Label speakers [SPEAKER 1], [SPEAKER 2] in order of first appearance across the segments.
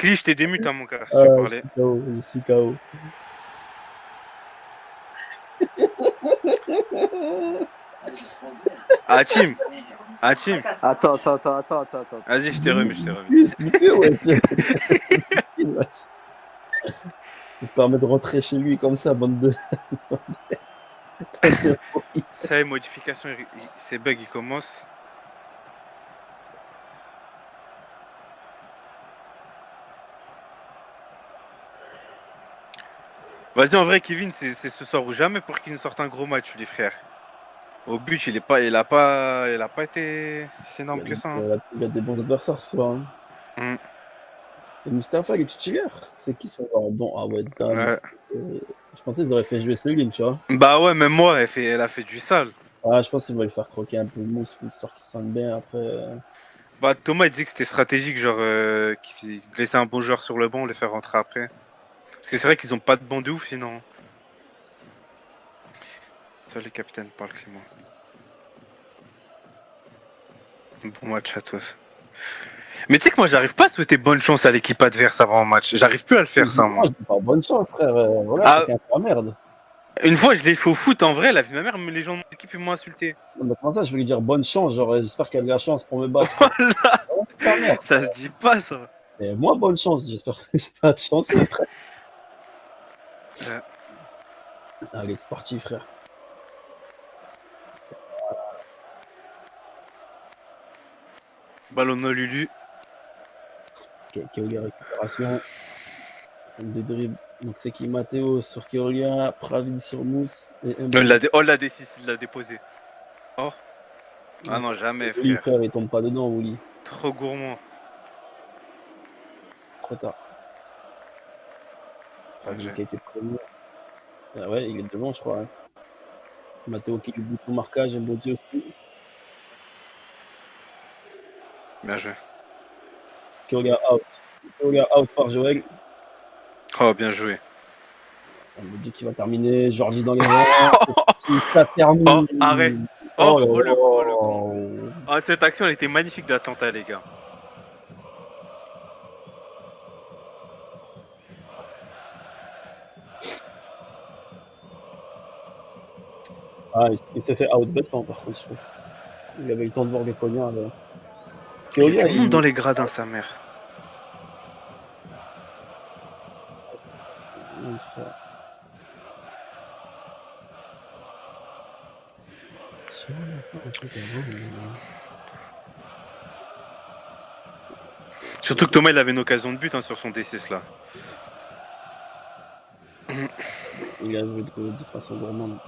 [SPEAKER 1] Cli, je t'ai démute, hein, mon gars, si tu veux
[SPEAKER 2] Je
[SPEAKER 1] parler.
[SPEAKER 2] suis KO, je suis KO.
[SPEAKER 1] Ah, team. Ah, team.
[SPEAKER 3] Attends.
[SPEAKER 1] Vas-y, je t'ai remis, je t'ai remis.
[SPEAKER 2] Expliquez, ouais. Ça se permet de rentrer chez lui comme ça, bande de.
[SPEAKER 1] Ça y est, modification, ces bugs, ils commencent. Vas-y, en vrai, Kevin, c'est ce soir ou jamais pour qu'il nous sorte un gros match, les frères. Au but, il a pas été si énorme que ça. Hein.
[SPEAKER 2] Il y a des bons adversaires ce soir. Hein. Et Mustapha, il est titulaire. C'est qui son joueur bon? Ah ouais, Dan.
[SPEAKER 1] Ouais.
[SPEAKER 2] Je pensais qu'ils auraient fait jouer Céline, tu vois.
[SPEAKER 1] Bah ouais, même moi, elle a fait du sale.
[SPEAKER 2] Ah, je pense qu'ils vont lui faire croquer un peu de mousse, histoire qu'il se sente bien après.
[SPEAKER 1] Bah, Thomas, il disait que c'était stratégique, genre, qu'il laissait un bon joueur sur le banc, le faire rentrer après. Parce que c'est vrai qu'ils ont pas de banc de ouf, sinon. Seul le capitaine parle Clément. Bon match à tous. Mais tu sais que moi, j'arrive pas à souhaiter bonne chance à l'équipe adverse avant un match. J'arrive plus à le faire, ça, moi.
[SPEAKER 2] Je dis pas bonne chance, frère. Voilà,
[SPEAKER 1] Ah,
[SPEAKER 2] chacun fait la merde.
[SPEAKER 1] une fois, je l'ai fait au foot, en vrai, la vie de ma mère, mais les gens de mon équipe, ils m'ont insulté.
[SPEAKER 2] Non, mais comment ça, je vais lui dire bonne chance, genre j'espère qu'elle a de la chance pour me battre.
[SPEAKER 1] Voilà.
[SPEAKER 2] Merde,
[SPEAKER 1] ça se dit pas, ça.
[SPEAKER 2] Et moi, bonne chance, j'espère que j'ai pas de chance, frère. Allez, c'est parti, frère.
[SPEAKER 1] Ballon Lulu.
[SPEAKER 2] Keolia récupération. Des dribbles. Donc c'est qui Matteo sur Keolia, Pravin sur Mousse. Et
[SPEAKER 1] Oh, la D6, il l'a déposé. Oh. Ah non, jamais, frère.
[SPEAKER 2] Willy, frère, il tombe pas dedans, Willy.
[SPEAKER 1] Trop gourmand.
[SPEAKER 2] Trop tard. Pravin qui a été prévenu. Ah ouais, il est devant, je crois. Hein. Matteo qui lui bout au marquage, Mbodi aussi.
[SPEAKER 1] Bien joué.
[SPEAKER 2] Keolia out. Keolia out par Joël.
[SPEAKER 1] Oh, bien joué.
[SPEAKER 2] Mbodi qui va terminer. Jordi dans les rangs. Ça termine.
[SPEAKER 1] Oh, arrêt. Oh, le
[SPEAKER 2] con.
[SPEAKER 1] Oh, cette action, elle était magnifique d'Atlanta, les gars.
[SPEAKER 2] Ah, il s'est fait out bêtement, par contre, je trouve. Il avait eu le temps de voir les cognards. Keolia,
[SPEAKER 1] il monte dans les gradins, sa mère. Surtout que Thomas, il avait une occasion de but hein, sur son D6 là.
[SPEAKER 2] Il a joué de façon gourmande.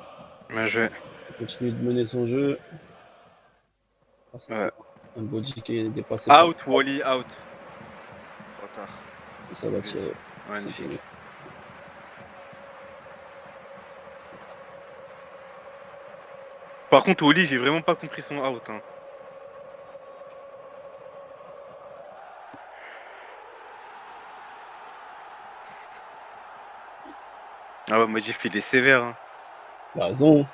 [SPEAKER 1] Bien joué.
[SPEAKER 2] Il continue de mener son jeu.
[SPEAKER 1] Ouais.
[SPEAKER 2] Un body qui est dépassé.
[SPEAKER 1] Out, Wally, out. Trop tard.
[SPEAKER 2] Ça va tirer.
[SPEAKER 1] Magnifique. Par contre, Wally, j'ai vraiment pas compris son out. Hein. Ah ouais, Modif, il est sévère. Hein.
[SPEAKER 2] Il a raison.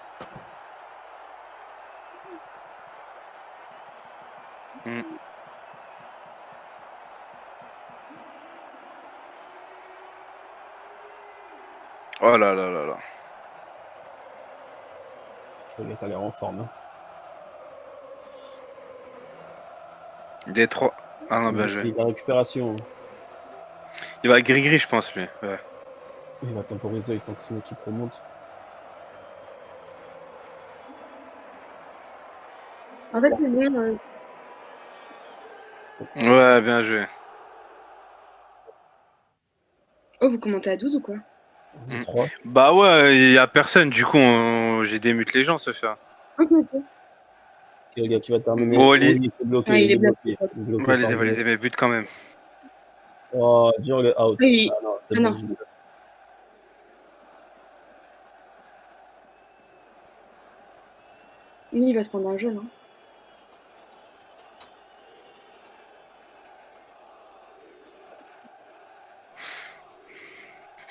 [SPEAKER 1] Oh là là là là.
[SPEAKER 2] T'as l'air en forme. Hein.
[SPEAKER 1] D3. Ah non, bien joué.
[SPEAKER 2] Il a récupération.
[SPEAKER 1] Il va gris-gris, je pense, lui. Ouais.
[SPEAKER 2] Il va temporiser tant que son équipe remonte.
[SPEAKER 4] En fait, c'est bien.
[SPEAKER 1] Ouais, bien joué.
[SPEAKER 4] Oh, vous commentez à 12 ou quoi?
[SPEAKER 2] 3.
[SPEAKER 1] Bah ouais, il y a personne, du coup, j'ai démute les gens, ce faire.
[SPEAKER 4] Ok.
[SPEAKER 2] Le gars qui va terminer.
[SPEAKER 1] Bon,
[SPEAKER 2] il est bloqué.
[SPEAKER 4] Ah, il est bloqué.
[SPEAKER 1] Validez mes buts quand même.
[SPEAKER 2] Oh, Dior, est out.
[SPEAKER 4] Oui.
[SPEAKER 2] Ah non, c'est
[SPEAKER 4] Ah
[SPEAKER 2] bon.
[SPEAKER 4] non. Lui, il va se prendre un jaune. Hein.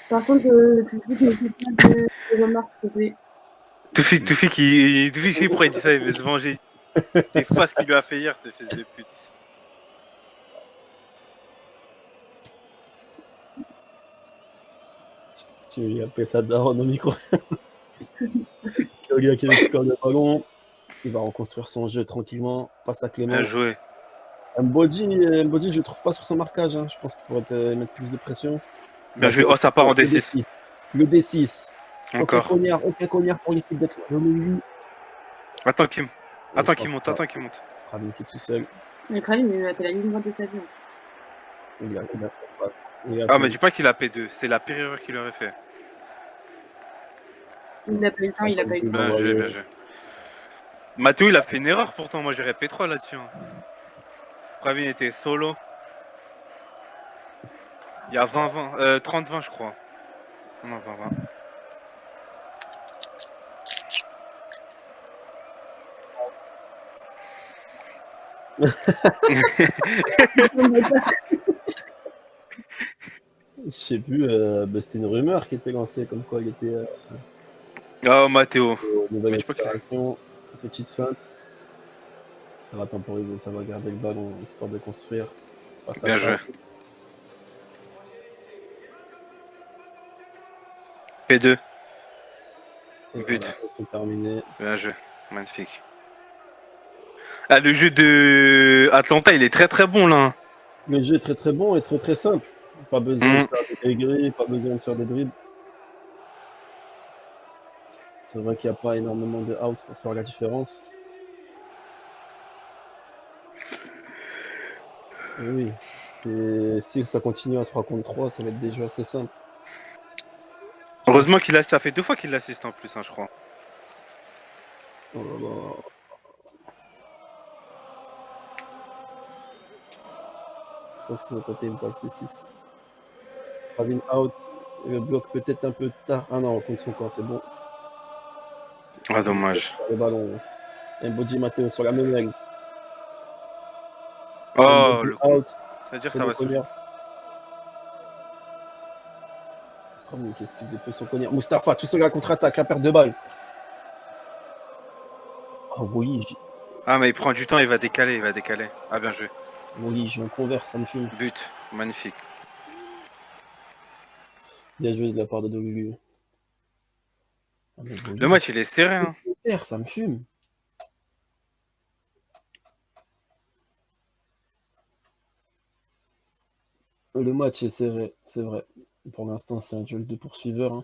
[SPEAKER 4] Par contre, le public ne fait pas de remarques.
[SPEAKER 1] Toufi qui pourrait dire ça, il veut se venger. Des faces qu'il lui a fait hier, ce fils de pute.
[SPEAKER 2] Tu lui as fait sa daronne au micro. Keolia qui récupère le ballon. Il va reconstruire son jeu tranquillement. Passe à Clément.
[SPEAKER 1] Bien joué.
[SPEAKER 2] Mbodji, je le trouve pas sur son marquage. Hein. Je pense qu'il pourrait mettre plus de pression.
[SPEAKER 1] Bien joué. Oh, ça part en
[SPEAKER 2] Le
[SPEAKER 1] D6.
[SPEAKER 2] D6. Le D6. Ok,
[SPEAKER 1] Encore.
[SPEAKER 2] Cognard pour l'équipe d'être.
[SPEAKER 1] Attends qu'il monte.
[SPEAKER 2] Pravin qui est tout seul.
[SPEAKER 4] Mais Pravin, il a fait la ligne droite de sa vie.
[SPEAKER 1] Ah, mais dis pas qu'il a P2. C'est la pire erreur qu'il aurait fait.
[SPEAKER 4] Il n'a pas eu le temps, il a pas eu le temps.
[SPEAKER 1] Bien joué. Mathéo, il a fait une erreur pourtant. Moi, j'aurais P3 là-dessus. Hein. Pravin était solo. Il y a 20-20. 30-20, je crois. Non, 20-20.
[SPEAKER 2] Je sais plus, c'était une rumeur qui était lancée comme quoi il était
[SPEAKER 1] Oh, Mathéo.
[SPEAKER 2] nouvelle
[SPEAKER 1] Mais tu peux que-
[SPEAKER 2] opération, petite feinte. Ça va temporiser, ça va garder le ballon histoire de construire. Passe à
[SPEAKER 1] Bien
[SPEAKER 2] Pravin.
[SPEAKER 1] joué. P2.
[SPEAKER 2] Et
[SPEAKER 1] But.
[SPEAKER 2] voilà, c'est terminé.
[SPEAKER 1] Bien joué. Magnifique. Ah, le jeu de Atlanta, il est très très bon là.
[SPEAKER 2] Le jeu est très très bon et très très simple. Pas besoin de faire des grilles, pas besoin de faire des dribbles. C'est vrai qu'il n'y a pas énormément de out pour faire la différence. Et oui, si ça continue à 3 contre 3, ça va être des jeux assez simples.
[SPEAKER 1] Heureusement qu'il a, ça fait 2 fois qu'il l'assiste en plus, hein, je crois.
[SPEAKER 2] Oh là là. Je pense qu'ils ont tenté une passe des 6. Pravin out. Le bloc peut-être un peu tard. Ah non, contre son camp, c'est bon.
[SPEAKER 1] Ah, dommage.
[SPEAKER 2] Le ballon. Mbodji Matteo sur la même règle.
[SPEAKER 1] Oh,
[SPEAKER 2] Mbodji
[SPEAKER 1] le con.
[SPEAKER 2] out.
[SPEAKER 1] Ça veut dire que
[SPEAKER 2] C'est
[SPEAKER 1] ça
[SPEAKER 2] le
[SPEAKER 1] va se.
[SPEAKER 2] Cognard. Pravin qui esquive de peu son Cognard. Mustapha, tout seul à la contre-attaque, la perte de balle. Oh oui,
[SPEAKER 1] Ah, mais il prend du temps, il va décaler. Ah, bien joué.
[SPEAKER 2] oui, je converse, ça me fume.
[SPEAKER 1] But. Magnifique.
[SPEAKER 2] Bien joué de la part de Dolulu. Ah,
[SPEAKER 1] Le match, il est serré. Hein.
[SPEAKER 2] Ça me fume. Le match est serré, c'est vrai. Pour l'instant, c'est un duel de poursuiveurs. Hein.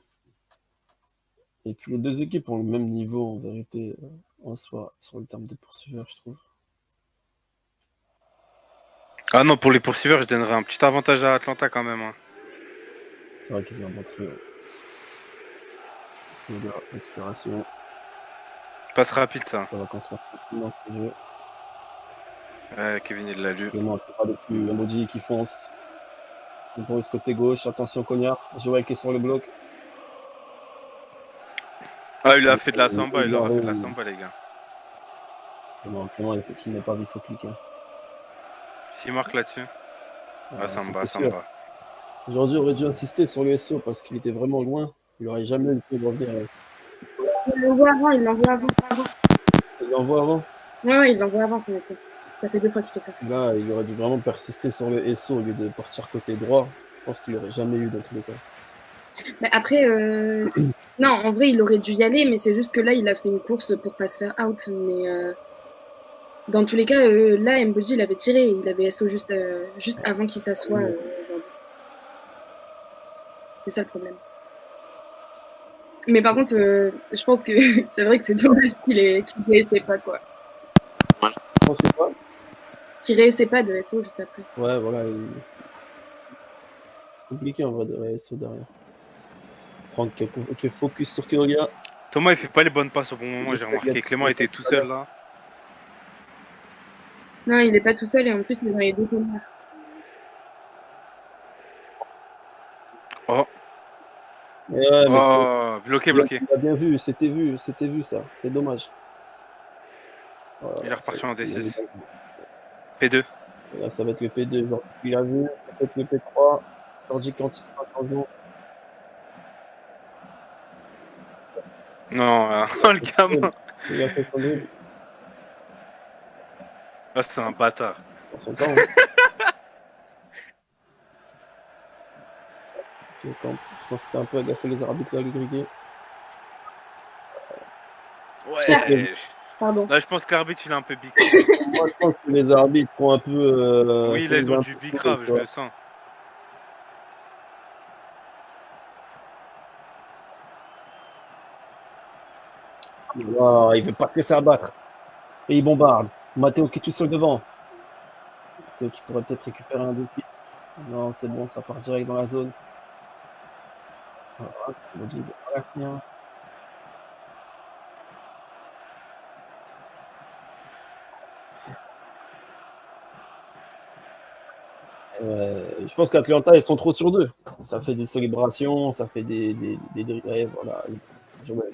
[SPEAKER 2] Et puis les deux équipes ont le même niveau, en vérité, en soi, sur le terme de poursuiveurs, je trouve.
[SPEAKER 1] Ah non, pour les poursuiveurs, je donnerais un petit avantage à Atlanta quand même. Hein.
[SPEAKER 2] C'est vrai qu'ils ont montré la récupération.
[SPEAKER 1] Passe rapide, ça.
[SPEAKER 2] Ça va construire tranquillement ce jeu.
[SPEAKER 1] Kevin, il l'a lu.
[SPEAKER 2] Clément qui est pas dessus, Emoji qui fonce. Temporise côté gauche, attention Cognard. Joël qui est sur le bloc.
[SPEAKER 1] Ah, il a fait de la samba, il aura fait de la samba, les gars.
[SPEAKER 2] C'est bon, Clément, il faut qu'il n'ait pas vu, il faut cliquer.
[SPEAKER 1] S'il marque là-dessus. Ah, samba.
[SPEAKER 2] Aujourd'hui, on aurait dû insister sur le SO parce qu'il était vraiment loin. Il n'aurait jamais eu le temps de revenir.
[SPEAKER 4] Il l'envoie avant.
[SPEAKER 2] Il l'envoie avant.
[SPEAKER 4] Ouais, il l'envoie avant son SO. Ça fait 2 fois qu'il fait ça.
[SPEAKER 2] Là, il aurait dû vraiment persister sur le SO au lieu de partir côté droit. Je pense qu'il n'aurait jamais eu dans tous les cas.
[SPEAKER 4] Mais après, non, en vrai, il aurait dû y aller, mais c'est juste que là, il a fait une course pour pas se faire out. Mais dans tous les cas, là, Mbodji, il avait tiré. Il avait SO juste avant qu'il s'assoie. C'est ça le problème. Mais par contre, je pense que c'est vrai que c'est dommage qu'il réessaie pas, quoi.
[SPEAKER 2] Je pense que quoi
[SPEAKER 4] Qu'il réessaie pas de SO juste après.
[SPEAKER 2] Ouais, voilà. C'est compliqué en vrai de SO derrière. Franck qui est focus sur Keolia.
[SPEAKER 1] Thomas, il fait pas les bonnes passes au bon moment, j'ai remarqué. Clément était tout seul là.
[SPEAKER 4] Non, il est pas tout seul et en plus, ils ont les deux corners.
[SPEAKER 1] Oh.
[SPEAKER 2] Ouais,
[SPEAKER 1] oh, bloqué.
[SPEAKER 2] Il a bien vu, c'était vu ça. C'est dommage.
[SPEAKER 1] Voilà, il est reparti en D6. P2.
[SPEAKER 2] Et là, ça va être le P2. Jordi, il a vu. Peut-être le P3. Jordi qui anticipe un changement.
[SPEAKER 1] Non, le gamin.
[SPEAKER 2] Il a fait son dribble.
[SPEAKER 1] Ah, c'est un bâtard.
[SPEAKER 2] Dans son temps. Hein. Je pense que c'est un peu agacé les arbitres là, les grillés.
[SPEAKER 1] Ouais.
[SPEAKER 4] Pardon.
[SPEAKER 1] Là, je pense que l'arbitre, il est un peu big.
[SPEAKER 2] Moi, je pense que les arbitres font un peu.
[SPEAKER 1] Oui, là, ils ont du big grave, je le sens.
[SPEAKER 2] Wow, il veut pas se laisser abattre. Et il bombarde. Matteo qui est tout seul devant. Matteo qui pourrait peut-être récupérer un D6. Non, c'est bon, ça part direct dans la zone. Voilà, Kambodji va pas la finir. Je pense qu'Atlanta, ils sont trop sur deux. Ça fait des célébrations, ça fait des ouais, voilà. Joël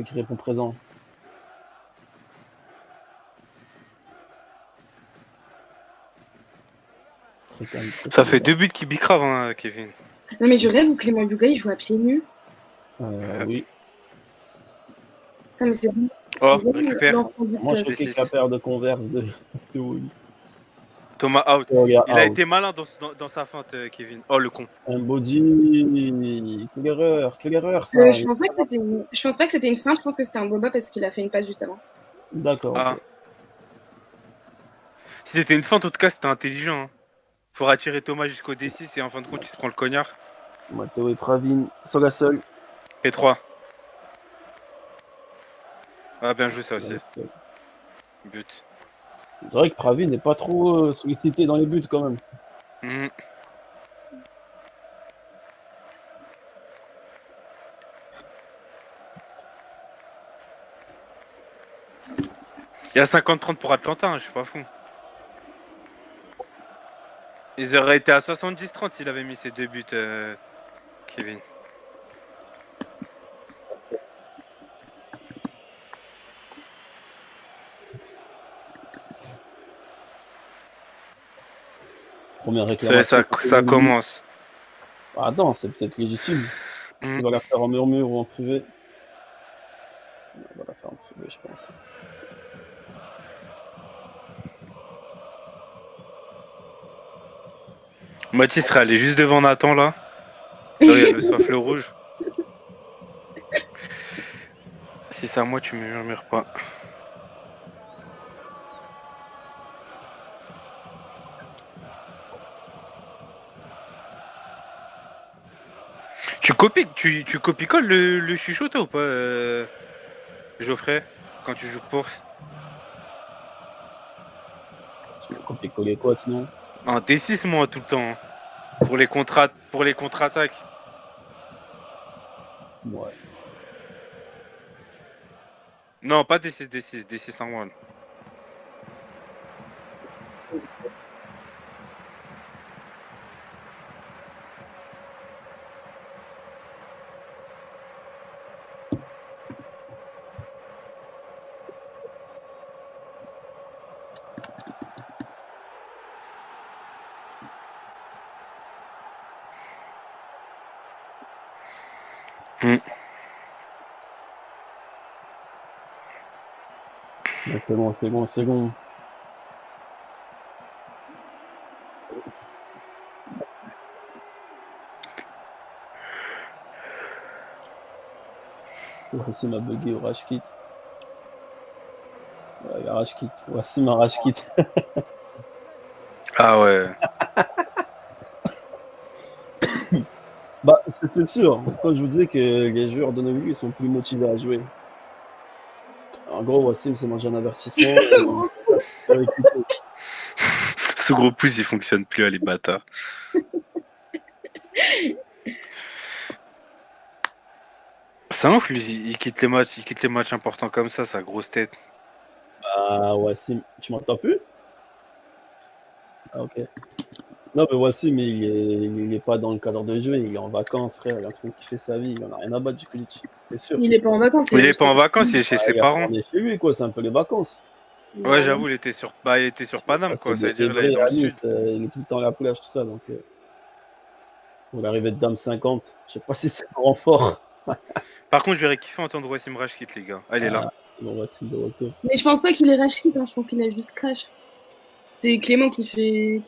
[SPEAKER 2] qui répond présent. Très calme, très
[SPEAKER 1] Ça
[SPEAKER 2] calme.
[SPEAKER 1] fait 2 buts qui bicravent, hein, Kevin.
[SPEAKER 4] Non, mais je rêve où Clément Yuga, il joue à pieds nus.
[SPEAKER 2] Oui.
[SPEAKER 4] Putain, mais c'est bon.
[SPEAKER 1] Oh,
[SPEAKER 4] C'est vraiment
[SPEAKER 1] récupère.
[SPEAKER 4] l'enfant du
[SPEAKER 2] Moi, je
[SPEAKER 4] club.
[SPEAKER 2] suis choqué que la paire de Converse de Wally.
[SPEAKER 1] Thomas out.
[SPEAKER 2] Il
[SPEAKER 1] Il a été malin dans sa feinte, Kevin. Oh, le con.
[SPEAKER 2] Un body. Quelle erreur ça.
[SPEAKER 4] Je pense pas que c'était une feinte, je pense que c'était un boba parce qu'il a fait une passe juste avant.
[SPEAKER 2] D'accord,
[SPEAKER 1] Ah.
[SPEAKER 2] ok.
[SPEAKER 1] Si c'était une feinte, en tout cas, c'était intelligent. Hein. Faut attirer Thomas jusqu'au D6 et en fin de compte, il se prend le cognard.
[SPEAKER 2] Matteo et Pravin, seul à seul.
[SPEAKER 1] P3. Ah, bien joué ça aussi. But.
[SPEAKER 2] C'est vrai que Pravin n'est pas trop sollicité dans les buts quand même.
[SPEAKER 1] Mmh. Il y a 50-30 pour Atlanta, hein, je suis pas fou. Ils auraient été à 70-30 s'il avait mis ses 2 buts, Kevin.
[SPEAKER 2] Première réclamation.
[SPEAKER 1] Ça commence.
[SPEAKER 2] Ah, attends, c'est peut-être légitime.
[SPEAKER 1] Mmh.
[SPEAKER 2] Il va la faire en murmure ou en privé. On va la faire en privé, je pense.
[SPEAKER 1] Mathis serait allé juste devant Nathan là. Là, il y a le soif le rouge. Si c'est à moi, tu me murmures pas. Tu copies-colles le chuchot toi ou pas, Geoffrey, quand tu joues course?
[SPEAKER 2] Je vais copier-coller quoi sinon?
[SPEAKER 1] Un D6 moi tout le temps. Hein. Pour les contre-attaques.
[SPEAKER 2] Ouais.
[SPEAKER 1] Non, pas D6, D6 normal.
[SPEAKER 2] C'est bon. Wassim a bugué au rage kit. Ouais, il a rage kit. Wassim a rage kit.
[SPEAKER 1] Ah ouais.
[SPEAKER 2] Bah, c'était sûr. Quand je vous disais que les joueurs de Novi, ils sont plus motivés à jouer. En gros, Wassim s'est mangé un avertissement.
[SPEAKER 1] Ce gros pouce, il fonctionne plus, à les bâtards. C'est ouf, lui, il quitte les matchs importants comme ça, sa grosse tête.
[SPEAKER 2] Ah, Wassim, tu m'entends plus? Ah, ok. Non, mais Wassim, il est pas dans le cadre de jeu, il est en vacances, frère. Il est en train de kiffer sa vie, il en a rien à battre du Kulic, c'est sûr.
[SPEAKER 4] Il est pas en vacances.
[SPEAKER 1] Il est pas en vacances, il est chez ses parents.
[SPEAKER 2] Il est chez lui, quoi, c'est un peu les vacances.
[SPEAKER 1] Ouais, j'avoue, il était sur Paname, quoi. Ça veut dire, là, il est dans le sud.
[SPEAKER 2] Il est tout le temps à la plage, tout ça, donc. Pour l'arrivée de Dame 50, je sais pas si c'est un renfort.
[SPEAKER 1] Par contre, j'aurais kiffé entendre Wassim Rashkit, les gars. Ah, il est là.
[SPEAKER 2] Bon, Wassim de retour.
[SPEAKER 4] Mais je pense pas qu'il est rage quit, hein. Je pense qu'il a juste crash. C'est Clément qui fait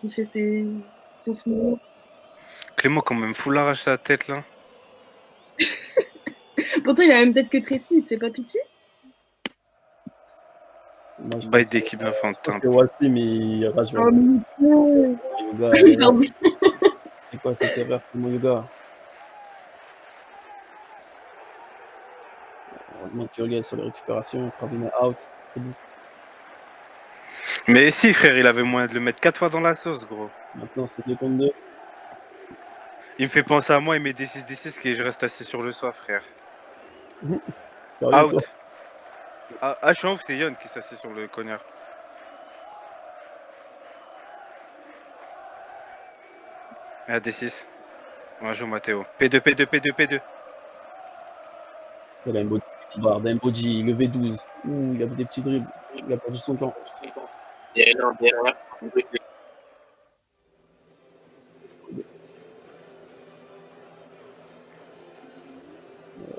[SPEAKER 4] son signal.
[SPEAKER 1] Clément, quand même, full arrache sa tête là.
[SPEAKER 4] Pourtant, il a la même tête que Tracy, il te fait pas pitié?
[SPEAKER 2] Moi, je
[SPEAKER 1] Bail
[SPEAKER 2] pense
[SPEAKER 1] d'équipe d'enfantin.
[SPEAKER 2] que Wassim, il rage vers
[SPEAKER 4] Oh, mais
[SPEAKER 2] Yoga.
[SPEAKER 4] pardon.
[SPEAKER 2] C'est quoi cette erreur pour mon Yoga? Heureusement que Yoga est sur les récupérations, Travina out.
[SPEAKER 1] Mais si, frère, il avait moyen de le mettre 4 fois dans la sauce, gros.
[SPEAKER 2] Maintenant, c'est 2 contre 2.
[SPEAKER 1] Il me fait penser à moi et mes D6 D6 que je reste assis sur le soir, frère.
[SPEAKER 2] Sérieux, toi?
[SPEAKER 1] Out. Je suis en ouf, c'est Yon qui s'assied sur le cognard. Ah, D6. On joue Mathéo. P2, P2, P2, P2.
[SPEAKER 2] Il a un Mboji, le V12. Ouh, il a fait des petits dribbles. Il a perdu son temps.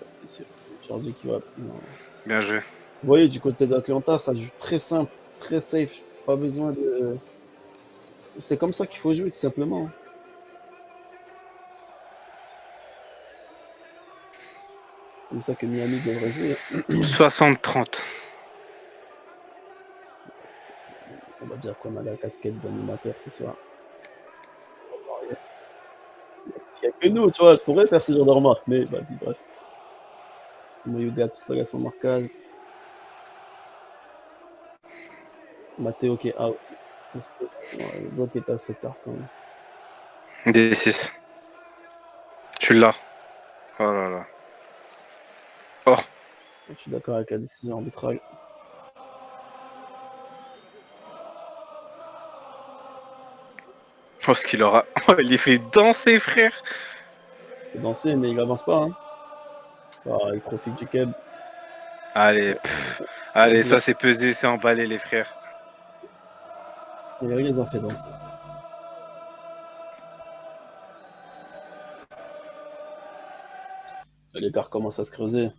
[SPEAKER 2] C'était sûr. Jordi qui va. Non.
[SPEAKER 1] Bien joué.
[SPEAKER 2] Vous voyez, du côté d'Atlanta, ça joue très simple, très safe. Pas besoin de. C'est comme ça qu'il faut jouer, tout simplement. C'est comme ça que Miami devrait jouer.
[SPEAKER 1] 60-30.
[SPEAKER 2] On va dire qu'on a la casquette d'animateur ce soir. Il n'y a que nous, tu vois, je pourrais faire ce genre de remarques, mais vas-y, bref. Moyuga tout seul à son marquage. Matteo qui est out. Est-ce que le bloc est assez tard quand même.
[SPEAKER 1] D6. Tu l'as. Oh là là. Oh.
[SPEAKER 2] Je suis d'accord avec la décision arbitrale.
[SPEAKER 1] Oh, ce qu'il aura. Oh, il les fait danser, frère.
[SPEAKER 2] Il fait danser, mais il avance pas. Hein. Ah, il profite du keb.
[SPEAKER 1] Allez, allez, ça c'est pesé, c'est emballé, les frères.
[SPEAKER 2] Et il les a fait danser. L'écart commence à se creuser.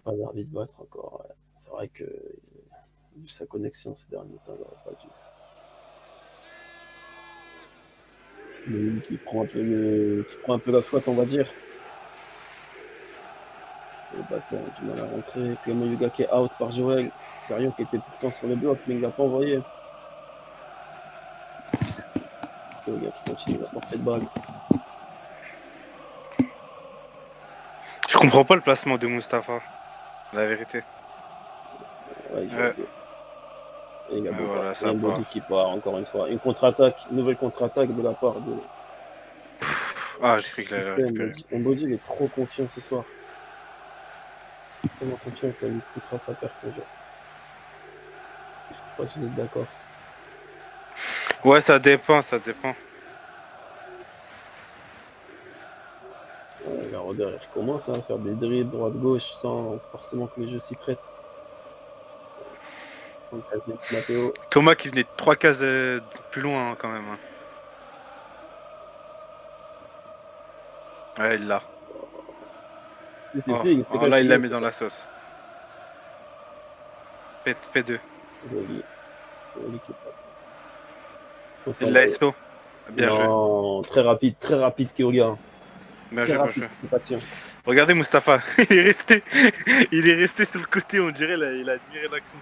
[SPEAKER 2] Pas l'arbitre de battre encore. Ouais. C'est vrai que vu sa connexion ces derniers temps, il n'aurait pas dû. Lui qui prend un peu la flotte, on va dire. Le bâton a du mal à rentrer. Clément Yuga qui est out par Joël. Sérieux qui était pourtant sur le bloc, mais il l'a pas envoyé. Yuga qui continue à porter de balle.
[SPEAKER 1] Je comprends pas le placement de Mustapha. La vérité.
[SPEAKER 2] Ouais, il joue
[SPEAKER 1] Ouais.
[SPEAKER 2] Et il a
[SPEAKER 1] Voilà, ça
[SPEAKER 2] un
[SPEAKER 1] part.
[SPEAKER 2] body qui part, encore une fois. Une contre-attaque, une nouvelle contre-attaque de la part de.
[SPEAKER 1] Ah, j'ai cru qu'il allait récupérer.
[SPEAKER 2] Mbodi, il est trop confiant ce soir. Tellement confiant, ça lui coûtera sa perte un jour. Je sais pas si vous êtes d'accord.
[SPEAKER 1] Ouais, ça dépend, ça dépend.
[SPEAKER 2] La Roder, il commence à faire des dribbles droite-gauche sans forcément que le jeu s'y prête. Donc, Matteo.
[SPEAKER 1] Thomas qui venait de 3 cases plus loin hein, quand même. Hein. Ouais, il l'a. Oh, là, il l'a mis dans la sauce. P2.
[SPEAKER 2] Joli. Joli qui passe.
[SPEAKER 1] Il l'a SO. Bien joué.
[SPEAKER 2] Non, très rapide Keolia.
[SPEAKER 1] Bien
[SPEAKER 2] Très
[SPEAKER 1] joué, bien
[SPEAKER 2] rapide,
[SPEAKER 1] joué.
[SPEAKER 2] cette action.
[SPEAKER 1] Regardez Mustapha. il est resté sur le côté, on dirait, là, il a admiré l'action.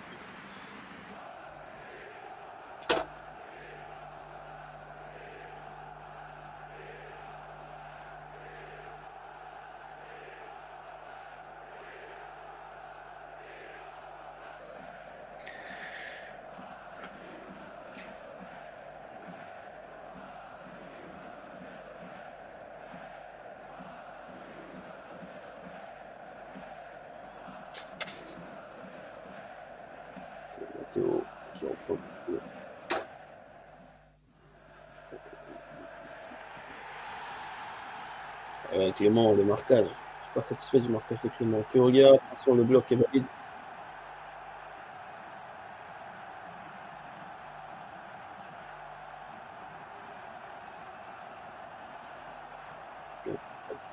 [SPEAKER 2] Théo qui reprend. Clément, le marquage. Je suis pas satisfait du marquage de Clément. Kéoria, attention, le bloc est valide.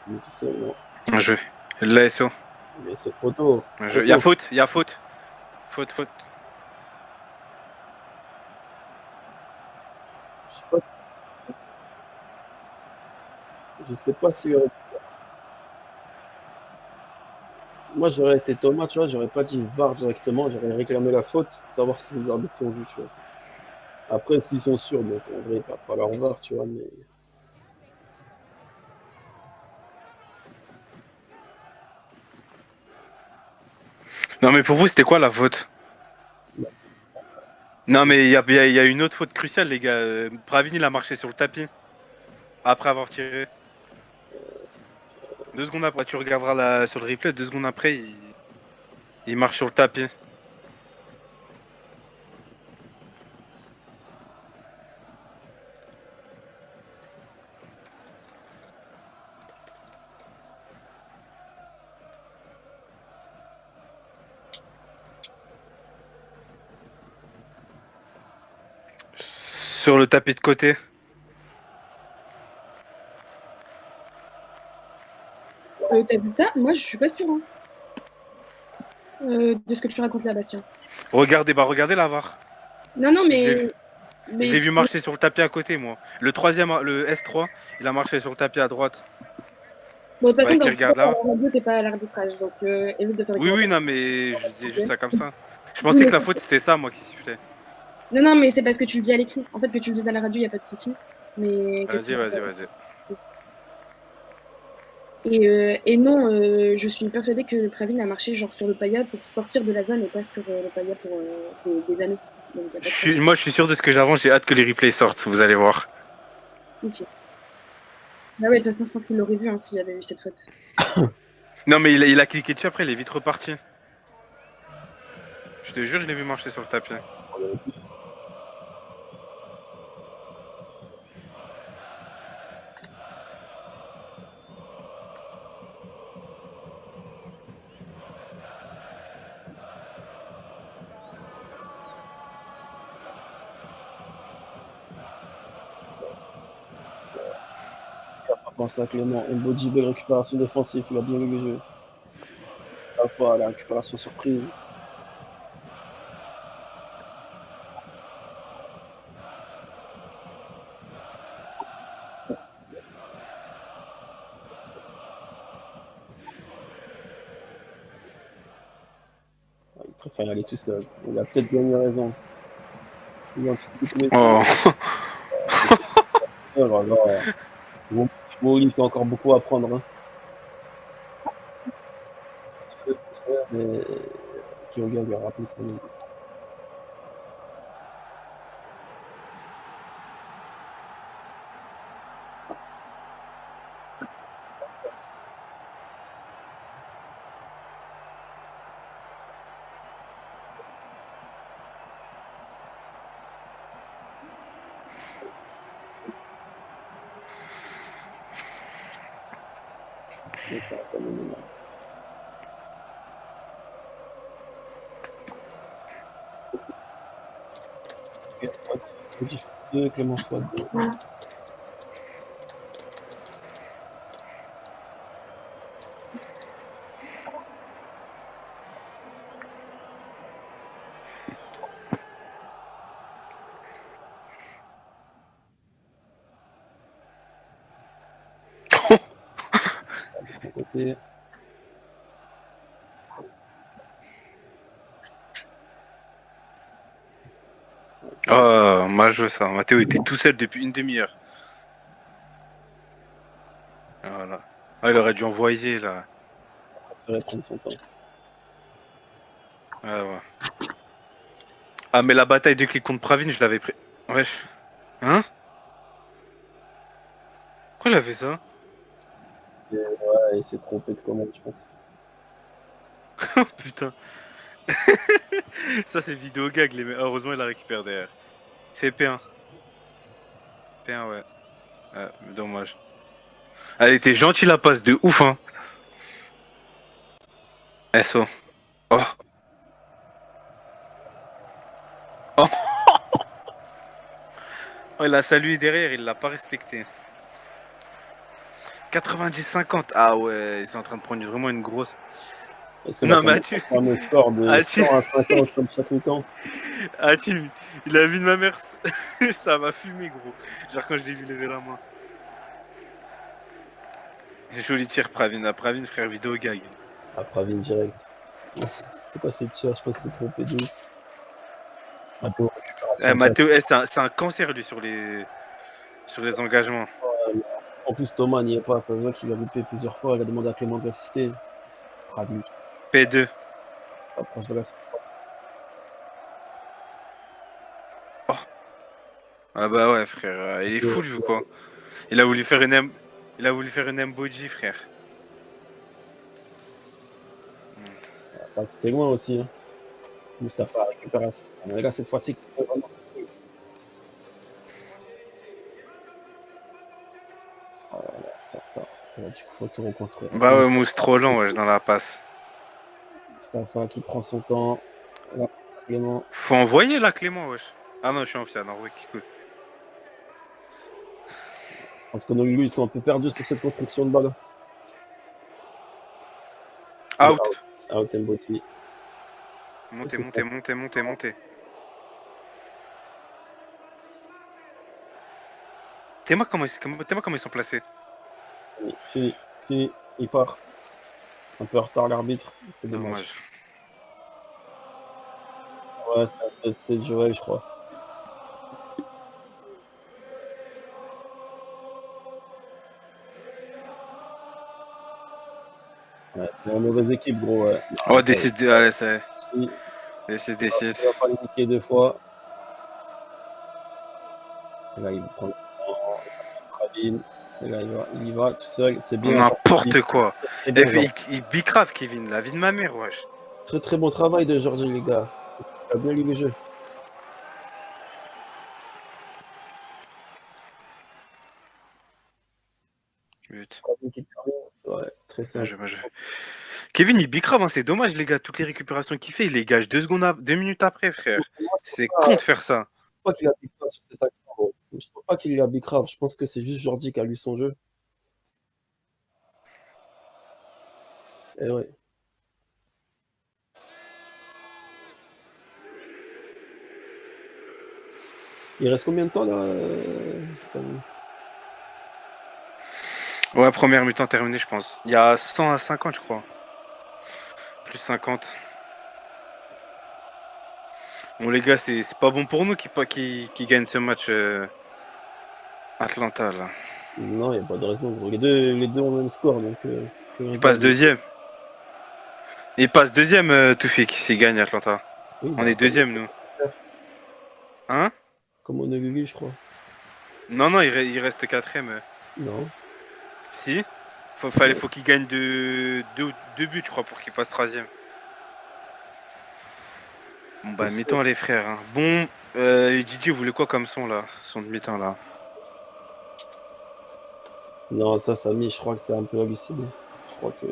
[SPEAKER 2] Il est tout seul, non.
[SPEAKER 1] Un jeu. L'ASO.
[SPEAKER 2] Mais c'est trop tôt.
[SPEAKER 1] Il y a faute, il y a faute. Faute, faute.
[SPEAKER 2] Je sais pas si. Moi, j'aurais été Thomas, tu vois, j'aurais pas dit VAR directement, j'aurais réclamé la faute, savoir si les arbitres ont vu, tu vois. Après, s'ils sont sûrs, donc en vrai, pas leur VAR, tu vois, mais.
[SPEAKER 1] Non, mais pour vous, c'était quoi la faute? Non, mais il y a une autre faute cruciale, les gars. Pravin, il a marché sur le tapis. Après avoir tiré. 2 secondes après, tu regarderas sur le replay, 2 secondes après, il marche sur le tapis. Sur le tapis de côté.
[SPEAKER 4] T'as vu ça? Moi, je suis pas sûre. Hein. De ce que tu racontes là, Bastien.
[SPEAKER 1] Regardez la VAR.
[SPEAKER 4] Non, non,
[SPEAKER 1] Je
[SPEAKER 4] mais.
[SPEAKER 1] l'ai vu marcher sur le tapis à côté, moi. Le troisième, le S3, il a marché sur le tapis à droite.
[SPEAKER 4] Bon, de toute façon,
[SPEAKER 1] Qui
[SPEAKER 4] dans
[SPEAKER 1] regarde là.
[SPEAKER 4] la radio, t'es pas à l'arbitrage, donc évite de faire
[SPEAKER 1] Oui, oui, non, mais je disais juste ça comme ça. Je pensais que la faute, c'était ça, moi, qui sifflait.
[SPEAKER 4] Non, non, mais c'est parce que tu le dis à l'écrit. En fait, que tu le dises à la radio, il n'y a pas de souci. Mais
[SPEAKER 1] Vas-y, vas-y, vas-y.
[SPEAKER 4] Et non, je suis persuadée que Pravin a marché genre sur le pailla pour sortir de la zone et pas sur le pailla pour des anneaux. Donc, y a pas de problème.
[SPEAKER 1] Moi, je suis sûr de ce que j'avance. J'ai hâte que les replays sortent. Vous allez voir.
[SPEAKER 4] Ok. Bah ouais, de toute façon, je pense qu'il l'aurait vu hein, s'il y avait eu cette faute.
[SPEAKER 1] Non, mais il a cliqué dessus après, il est vite reparti. Je te jure, je l'ai vu marcher sur le tapis.
[SPEAKER 2] Pense à Clément, Mbodji, belle récupération défensive, il a bien vu le jeu. La fois, la récupération surprise. Il préfère y aller tout seul. Il a peut-être bien eu raison. Il anticipe les
[SPEAKER 1] Oh.
[SPEAKER 2] Oh là là. Wally qui a encore beaucoup à apprendre. Hein. Mais qui regarde, il a rappelé pour nous. Clément soit 2. Côté.
[SPEAKER 1] Oh, mal joué ça. Mathéo était tout seul depuis une demi-heure. Voilà. Ah, il aurait dû envoyer là.
[SPEAKER 2] Il préférait prendre son temps.
[SPEAKER 1] Ah, ouais. Ah, mais la bataille de clic contre Pravin, je l'avais pris. Wesh. Hein? Pourquoi il a fait ça?
[SPEAKER 2] Et, ouais, il s'est trompé de commande, je pense.
[SPEAKER 1] Oh putain. Ça, c'est vidéo gag. Heureusement, il la récupère derrière. C'est P1. P1, ouais. Ah, dommage. Elle était gentille, la passe de ouf, hein. SO. Oh. Oh. Oh, il a salué derrière, il l'a pas respecté. 90-50. Ah ouais, ils sont en train de prendre vraiment une grosse.
[SPEAKER 2] Est-ce que
[SPEAKER 1] Non, mais
[SPEAKER 2] l'attendre un fameux score de
[SPEAKER 1] as-tu,
[SPEAKER 2] 100 à 50 comme chaque mi-temps?
[SPEAKER 1] il a vu de ma mère, ça m'a fumé, gros. Genre quand je l'ai vu lever la main. Joli tir, Pravin. Pravin, frère, vidéo gag.
[SPEAKER 2] Après Vin direct. C'était quoi ce tir? Je pense que c'est trompé de ouf. Attends, récupération
[SPEAKER 1] Mathéo, c'est un cancer, lui, sur les engagements.
[SPEAKER 2] en plus, Thomas n'y est pas. Ça se voit qu'il a loupé plusieurs fois. Il a demandé à Clément de l'assister. Pravin
[SPEAKER 1] P2.
[SPEAKER 2] s'approche de la.
[SPEAKER 1] Ah bah ouais, frère, il est fou, lui, ou quoi? Il a voulu faire une Mboji, frère.
[SPEAKER 2] C'était loin aussi. Hein. Mustapha, récupération. Mais là, cette fois-ci, vraiment. Oh là là, c'est en retard. Là, du coup, faut tout reconstruire.
[SPEAKER 1] Bah ouais, Mousse trop lent, ouais, dans la passe.
[SPEAKER 2] Mustapha qui prend son temps. Là, Clément.
[SPEAKER 1] Faut envoyer là, Clément, wesh. Ah non, je suis en fiat, non, ouais, écoute.
[SPEAKER 2] Parce que nos Lulu, ils sont un peu perdus sur cette construction de balle.
[SPEAKER 1] Out.
[SPEAKER 2] Out Mboti.
[SPEAKER 1] Montez. T'es-moi comment ils sont placés.
[SPEAKER 2] Fini. Il part. Un peu en retard l'arbitre. C'est dommage. Ouais, c'est Joël, je crois. Ouais, c'est une mauvaise équipe, gros. Ouais.
[SPEAKER 1] Oh, D6, allez, c'est.
[SPEAKER 2] Il
[SPEAKER 1] D6.
[SPEAKER 2] va pas les niquer deux fois. Et là, il va prendre le temps. Pravin. Et là, il y va tout seul. C'est bien.
[SPEAKER 1] N'importe quoi.
[SPEAKER 2] Bien,
[SPEAKER 1] il bicrave, Kevin, la vie de ma mère, wesh.
[SPEAKER 2] très très bon travail de Georgie, les gars. Il a bien lu le jeu.
[SPEAKER 1] But.
[SPEAKER 2] Ouais, très simple.
[SPEAKER 1] Kevin, il bicrave, hein, c'est dommage, les gars. Toutes les récupérations qu'il fait, il les gage 2 minutes après, frère. C'est con de faire ça.
[SPEAKER 2] Je trouve pas qu'il a bicrave sur cette action, gros. Je trouve pas qu'il a bicrave. Je pense que c'est juste Jordi qui a lu son jeu. Et ouais. Il reste combien de temps là
[SPEAKER 1] Ouais, première mi-temps terminée, je pense. Il y a 100 à 50, je crois. Plus 50. Bon, les gars, c'est pas bon pour nous qui gagne ce match Atlanta, là.
[SPEAKER 2] Non, il n'y a pas de raison, gros. Les deux ont le même score, donc...
[SPEAKER 1] il passe deuxième. Il passe deuxième, Toufik, s'il gagne Atlanta. Oui, on est deuxième, nous. Hein?
[SPEAKER 2] Comme on a vu, je crois.
[SPEAKER 1] Non, il reste quatrième.
[SPEAKER 2] Non.
[SPEAKER 1] Si. Faut qu'il gagne deux buts, je crois, pour qu'il passe troisième. Bon, bah, mi-temps, les frères. Hein. Bon, les DJ, vous voulez quoi comme son, là? Son de mi-temps, là?
[SPEAKER 2] Non, ça, Samy, je crois que t'es un peu halluciné. Je crois que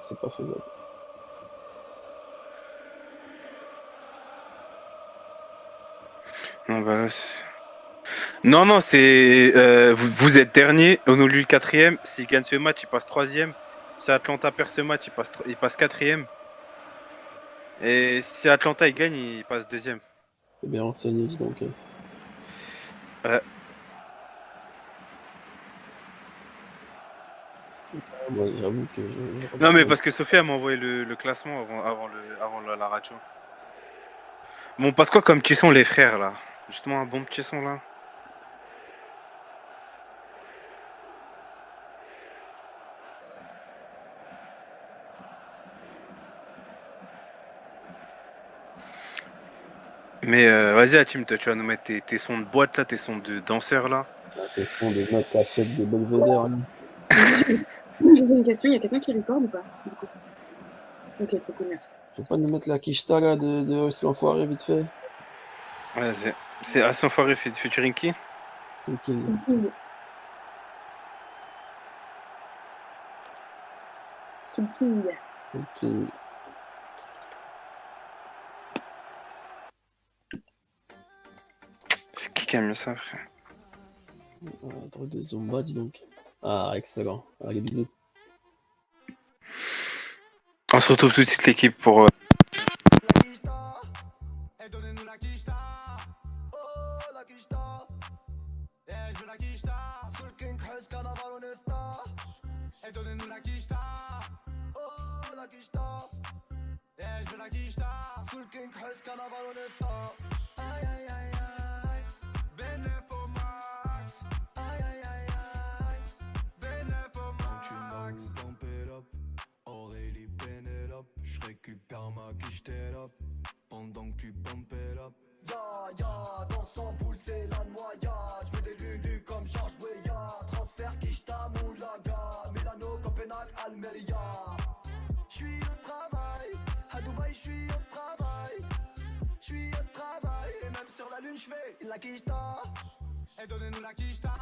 [SPEAKER 2] c'est pas faisable.
[SPEAKER 1] Non, bah là, non, c'est... vous êtes dernier, on a eu le quatrième. S'il gagne ce match, il passe troisième. Si Atlanta perd ce match, il passe quatrième. Et si Atlanta il gagne, il passe deuxième.
[SPEAKER 2] T'es bien renseigné, dis donc.
[SPEAKER 1] Ouais.
[SPEAKER 2] Moi, j'avoue que
[SPEAKER 1] non, mais parce que Sophia m'a envoyé le classement avant la radio. Bon, on passe quoi comme petits sons, les frères, là? Justement, un bon petit son, là. Mais vas-y, Hatim, tu vas nous mettre tes sons de boîte, là, tes sons de danseurs, là.
[SPEAKER 2] Tes sons de mecs qui achètent des belvédères.
[SPEAKER 4] J'ai une question, il y a quelqu'un qui record ou pas? Ok, trop cool, merci.
[SPEAKER 2] Tu veux pas nous mettre la quicheta là de ce l'enfoiré vite fait?
[SPEAKER 1] Ouais, c'est As Enfoiré featuring qui?
[SPEAKER 2] Soul King.
[SPEAKER 4] King. Soul King.
[SPEAKER 2] Soul King.
[SPEAKER 1] C'est qui a mis ça, frère?
[SPEAKER 2] Drôle de Zumba, dis donc. Ah, excellent. Allez, bisous.
[SPEAKER 1] On se retrouve tout de suite l'équipe pour...
[SPEAKER 3] Donnez-nous la quicheta. Oh, la quicheta. Eh, je veux la quicheta. Soul King, Hell's Carnaval, on est star. Et donnez-nous la quicheta. Oh, la quicheta. Eh, je veux la quicheta. Soul King, Hell's Carnaval, on est star. Aïe, aïe, aïe, aïe. Benef au max. Aïe, aïe, aïe, aïe. Benef au max. Tu pump it up. Aurélie Pénélope. Je récupère ma quicheta up. Pendant que tu pump it up. Ya ya, dans son boule c'est la noyade. J'mets des lulus comme Georges Weah. Transfert Kishta Moulaga. Milano, Copenhague, Almeria. J'suis au travail, à Dubaï j'suis au travail. J'suis au travail, et même sur la lune j'fais la Kishta. Et donnez-nous la Kishta.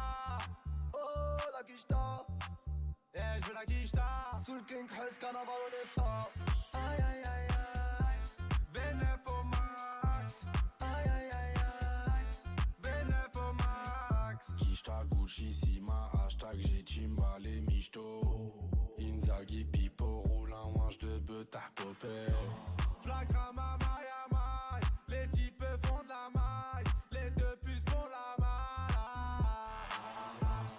[SPEAKER 3] Oh la Kishta. Eh j'veux la Kishta. Soul King, Hell's Carnaval, on est star. Aïe aïe aïe aïe. Benef au max. Aïe aïe aïe aïe. Benef au max.
[SPEAKER 5] Kishta Gucci Sima, hashtag j'ai Chimbale Michto. Inzaghi Pipo, roule un manche de bœuf à popé.
[SPEAKER 3] J'lagrame à maille à maille. Les types font de la maille. Les deux puces font la maille.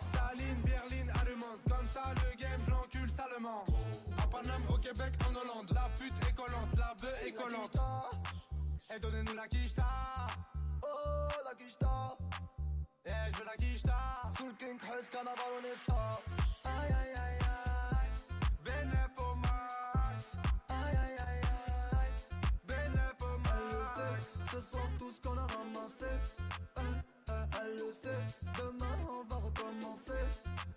[SPEAKER 3] Staline, Berlin, allemande. Comme ça le game j'lencule salement. À Paname, au Québec, en Hollande. La pute est collante, la bœuf est collante. Et donnez-nous la quicheta. Oh la quicheta. Eh je veux la quicheta. Soul King, Hell's Carnaval, on est star. Aïe aïe aïe aïe. Benef au max. Aïe aïe aïe aïe. Benef au max. Ce soir tout ce qu'on a ramassé. Elle le sait. Demain on va recommencer.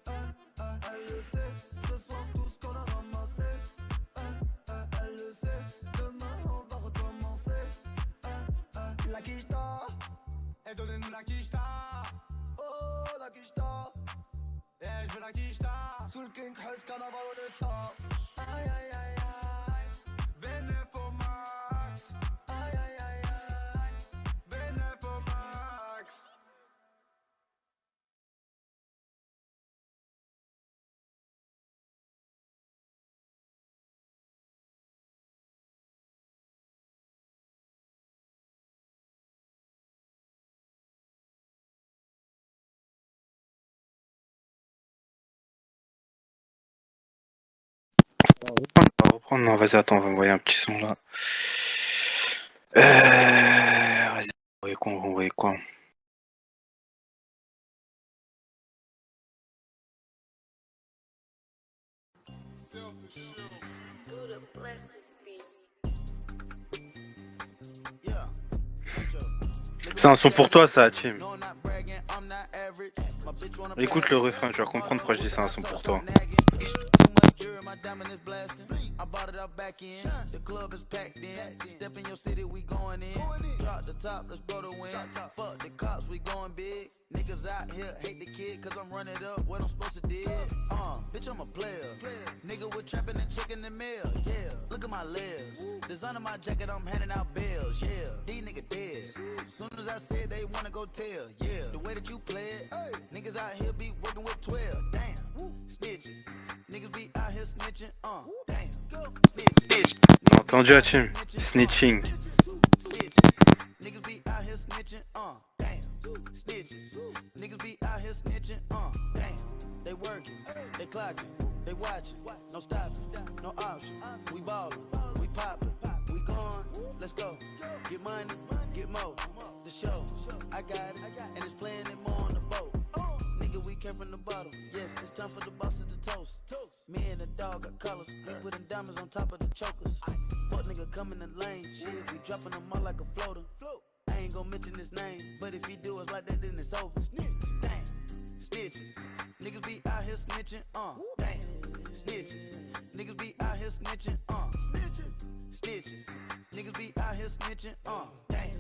[SPEAKER 3] Elle le sait. Ce soir tout ce qu'on a ramassé. Elle le sait. Demain on va recommencer. La quicheta. Et donnez-nous la quicheta. Oh la quicheta. Eh je veux la quicheta. Soul King, Hell's Carnaval, on est star. Aïe aïe aïe aïe. Benef au max. Aïe aïe aïe aïe. Benef au max.
[SPEAKER 1] On va reprendre, non, vas-y, attends, on va envoyer un petit son là. Vas-y, on va envoyer quoi? C'est un son pour toi, ça, Tim. Écoute le refrain, tu vas comprendre pourquoi je dis c'est un son pour toi.
[SPEAKER 3] My diamond is blasting. I bought it out back in. The club is packed in. Step in your city, we going in. Drop the top, let's blow the wind. Fuck the cops, we going big. Niggas out here hate the kid, cause I'm running up what I'm supposed to do. Bitch, I'm a player. Nigga, we're trapping and checking the mail. Yeah, look at my legs. Design on my jacket, I'm handing out bills. Yeah, these niggas dead. Soon as I said they wanna go tell. Yeah, the way that you play it. Niggas out here be working with 12. Damn, snitching. Niggas be out here snitching, damn, snitching.
[SPEAKER 1] T'as entendu, Tim? Snitching.
[SPEAKER 3] Niggas be out here snitching, damn, snitching. Niggas be out here snitching, damn. They working, they clocking, they watching, no stopping, no option. We ballin', we poppin', we gone, let's go. Get money, get more. The show, I got it, and it's playing it more on the boat. Nigga, we came from the bottom. Yes, it's time for the boss to toast. Me and the dog got colors. We putting diamonds on top of the chokers. Fuck nigga come in the lane. Shit, we dropping them all like a floater. I ain't gon' mention his name, but if he do us like that, then it's over. Damn, snitching. Niggas be out here snitching, damn, snitching. Niggas be out here snitching, snitching.
[SPEAKER 5] snitching. Niggas be out here snitching, damn.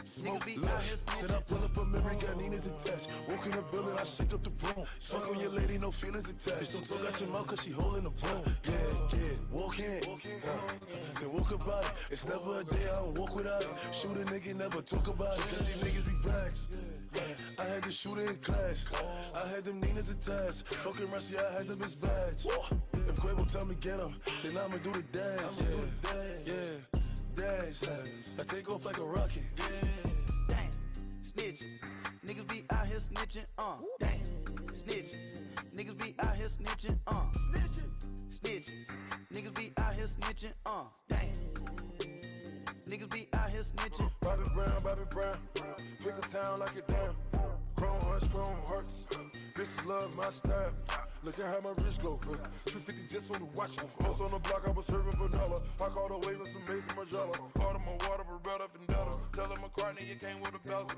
[SPEAKER 5] Niggas be out here snitching.
[SPEAKER 6] Said I pull up a memory, got Nina's attached. Walk in the building, I shake up the room. Fuck on your lady, no feelings attached. Don't talk out your mouth, cause she holding the broom. Yeah, walk in. Then walk about it. It's never a day I don't walk without it. Shoot a nigga, never talk about it. Cause these niggas be rags. I had the shooter in class. I had them Ninas attached. Fucking Rusty, I had them his badge. If Quavo tell me get him, then I'ma do the dash. Yeah, dash. I take off like a rocket.
[SPEAKER 5] Damn, snitching. Niggas be out here snitching, damn. Snitching. Niggas be out here snitching, snitching. Niggas be out here snitching, damn. Niggas be out here snitching.
[SPEAKER 6] Bobby Brown. Pick a town like it down. Chrome hearts. This is love, my style. Look at how my wrist glow. 250 just on the watch. Post on the block, I was serving vanilla. I caught a wave with some Mason Margiela. Part of my water, but right up and down. Tell him McCartney, you came with a belt.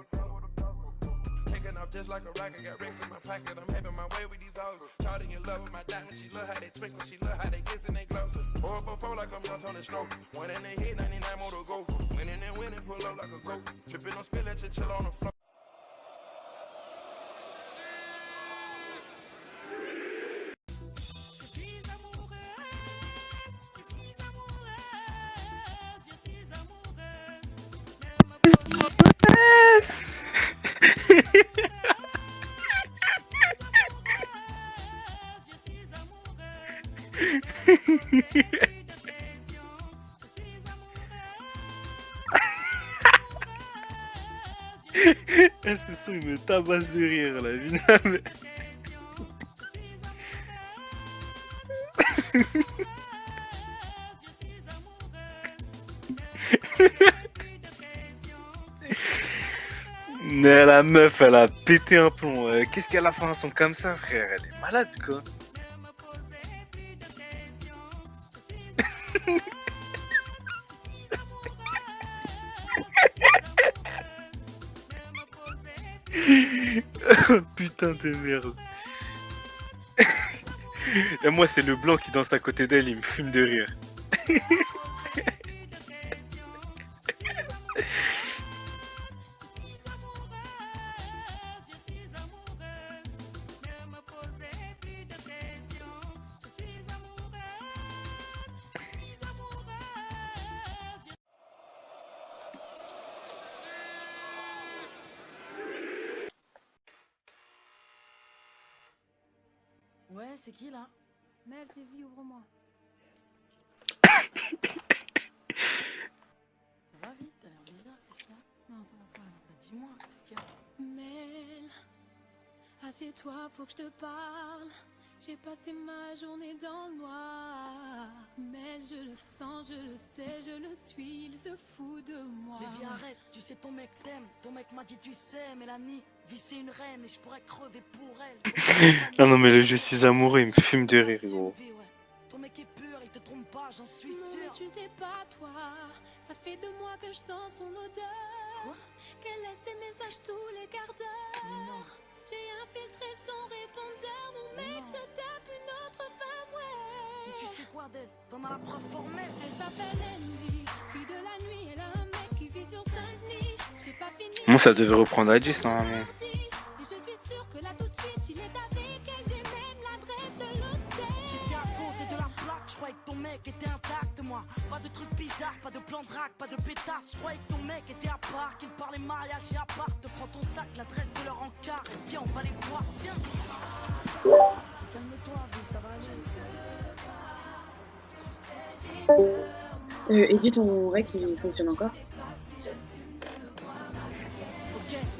[SPEAKER 6] Taking off just like a rocket, got racks in my pocket. I'm having my way with these hoes. Charlie in love with my diamonds. She love how they twinkle. She love how they kiss and they close. Or before like I'm young Tony Stroke. One in the hit, 99 more to go. Winning and winning, pull up like a goat. Tripping on spill, let you chill on the floor.
[SPEAKER 1] Ce son il me tabasse de rire la vie de ma mère. Mais la meuf elle a pété un plomb. Qu'est-ce qu'elle a fait un son comme ça frère? Elle est malade quoi. Putain de merde. Et moi c'est le blanc qui danse à côté d'elle, il me fume de rire.
[SPEAKER 7] Ouais, c'est qui là?
[SPEAKER 8] Mel, c'est vie, ouvre-moi.
[SPEAKER 7] Ça va vite, t'as l'air bizarre, qu'est-ce qu'il y a?
[SPEAKER 8] Non, ça va pas.
[SPEAKER 7] Bah, dis-moi, qu'est-ce qu'il y a?
[SPEAKER 8] Mel, assieds-toi, faut que je te parle. J'ai passé ma journée dans le noir. Mel, je le sens, je le sais, je le suis, il se fout de moi.
[SPEAKER 7] Mais viens, arrête, tu sais ton mec t'aime. Ton mec m'a dit tu sais, Mélanie. Vie c'est une reine et je pourrais crever pour elle.
[SPEAKER 1] Ah non mais le je suis amoureux, il me fume de rire gros.
[SPEAKER 7] Ton mec est pur, il te trompe pas, j'en suis
[SPEAKER 8] Non,
[SPEAKER 7] sûr.
[SPEAKER 8] mais tu sais pas, toi. Ça fait 2 mois que je sens son odeur.
[SPEAKER 7] Quoi?
[SPEAKER 8] Qu'elle laisse des messages tous les quarts
[SPEAKER 7] Mais
[SPEAKER 8] d'heure.
[SPEAKER 7] non.
[SPEAKER 8] J'ai infiltré son répondeur. Mon
[SPEAKER 7] Mais
[SPEAKER 8] mec
[SPEAKER 7] non.
[SPEAKER 8] se tape une autre femme,
[SPEAKER 7] Mais tu
[SPEAKER 8] ouais.
[SPEAKER 7] sais quoi d'elle? T'en as la preuve formelle.
[SPEAKER 8] Elle s'appelle Andy. Fille de la nuit, elle a un mec qui vit sur Saint-Denis. J'ai pas fini.
[SPEAKER 1] Bon ça devait reprendre à 10 normalement.
[SPEAKER 8] Et je suis sûre que là tout de suite, il est avec elle. J'ai même l'adresse de l'hôtel.
[SPEAKER 7] J'étais à côté de la plaque, je croyais que ton mec était intact, moi. Pas de trucs bizarres, pas de plan de drague, pas de pétasse. Je croyais que ton mec était à part, qu'il parlait mariage et appart. Prends ton sac, l'adresse de leur encart. Viens, on va les voir, viens. Calme-toi, vie, ça va aller.
[SPEAKER 4] Et dis ton rec, il fonctionne encore?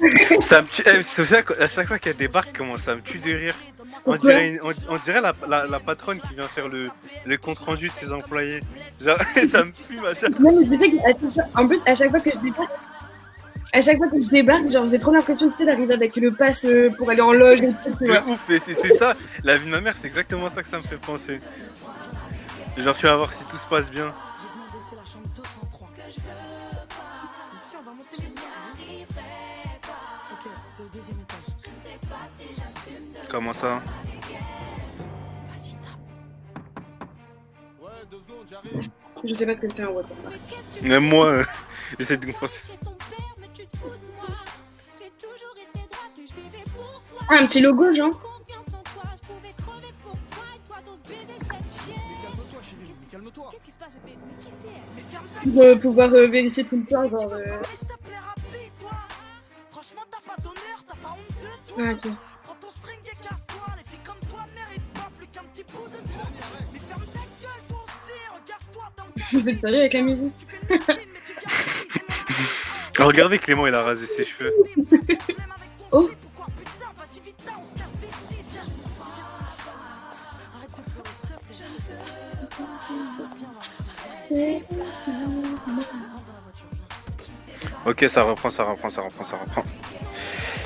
[SPEAKER 7] Ok.
[SPEAKER 1] Ça me tue, c'est ça qu'à chaque fois qu'elle débarque, comment ça me tue de rire. On
[SPEAKER 4] Pourquoi?
[SPEAKER 1] dirait, on dirait la patronne qui vient faire le compte rendu de ses employés. Genre, ça me fume à chaque fois.
[SPEAKER 4] Non, mais tu sais en plus, à chaque fois que je débarque, genre j'ai trop l'impression tu sais, d'arriver avec le pass pour aller en loge et tout, tu vois.
[SPEAKER 1] De ouf, et c'est ça, la vie de ma mère, c'est exactement ça que ça me fait penser. Genre, tu vas voir si tout se passe bien.
[SPEAKER 7] J'ai demandé, c'est la chambre 203. Ici, on va monter les liens. Ok, c'est au 2e étage.
[SPEAKER 1] Comment ça?
[SPEAKER 7] Vas-y, tape.
[SPEAKER 3] Ouais, 2 secondes, j'arrive.
[SPEAKER 4] Je sais pas ce que c'est un water.
[SPEAKER 8] Mais qu'est-ce que tu
[SPEAKER 1] Même
[SPEAKER 8] fais?
[SPEAKER 1] moi, j'essaie de comprendre.
[SPEAKER 8] Chez ton père, mais tu te fous de moi. J'ai toujours été droite et je vivais pour toi.
[SPEAKER 4] Ah, un petit logo, genre.
[SPEAKER 8] Confiance en toi, je pouvais crever pour toi et toi d'autres baiser cette chienne.
[SPEAKER 5] Calme-toi, chérie, mais calme-toi.
[SPEAKER 8] Qu'est-ce qui se passe, bébé? Mais qui c'est elle?
[SPEAKER 7] Mais ferme ta
[SPEAKER 4] Pour pouvoir vérifier tout le temps, genre.
[SPEAKER 7] s'il te plaît, rapide-toi. Franchement, t'as pas d'honneur, t'as pas honte de toi.
[SPEAKER 4] Ah, ok.
[SPEAKER 7] Prends ton string et casse-toi. Les filles comme toi méritent pas plus qu'un petit bout de toi. Mais ferme ta gueule, toi aussi. Regarde-toi dans le
[SPEAKER 4] Vous êtes sérieux avec la musique?
[SPEAKER 7] Tu fais une machine, mais tu viens briser mon amour.
[SPEAKER 1] Oh, regardez, Clément, il a rasé ses cheveux.
[SPEAKER 4] Oh.
[SPEAKER 7] Pourquoi putain, vas-y vite là, on se casse d'ici, viens. Arrête de pleurer, s'il te plaît. Viens dans la voiture, viens.
[SPEAKER 1] Ok, ça reprend, ça reprend, ça reprend, ça reprend.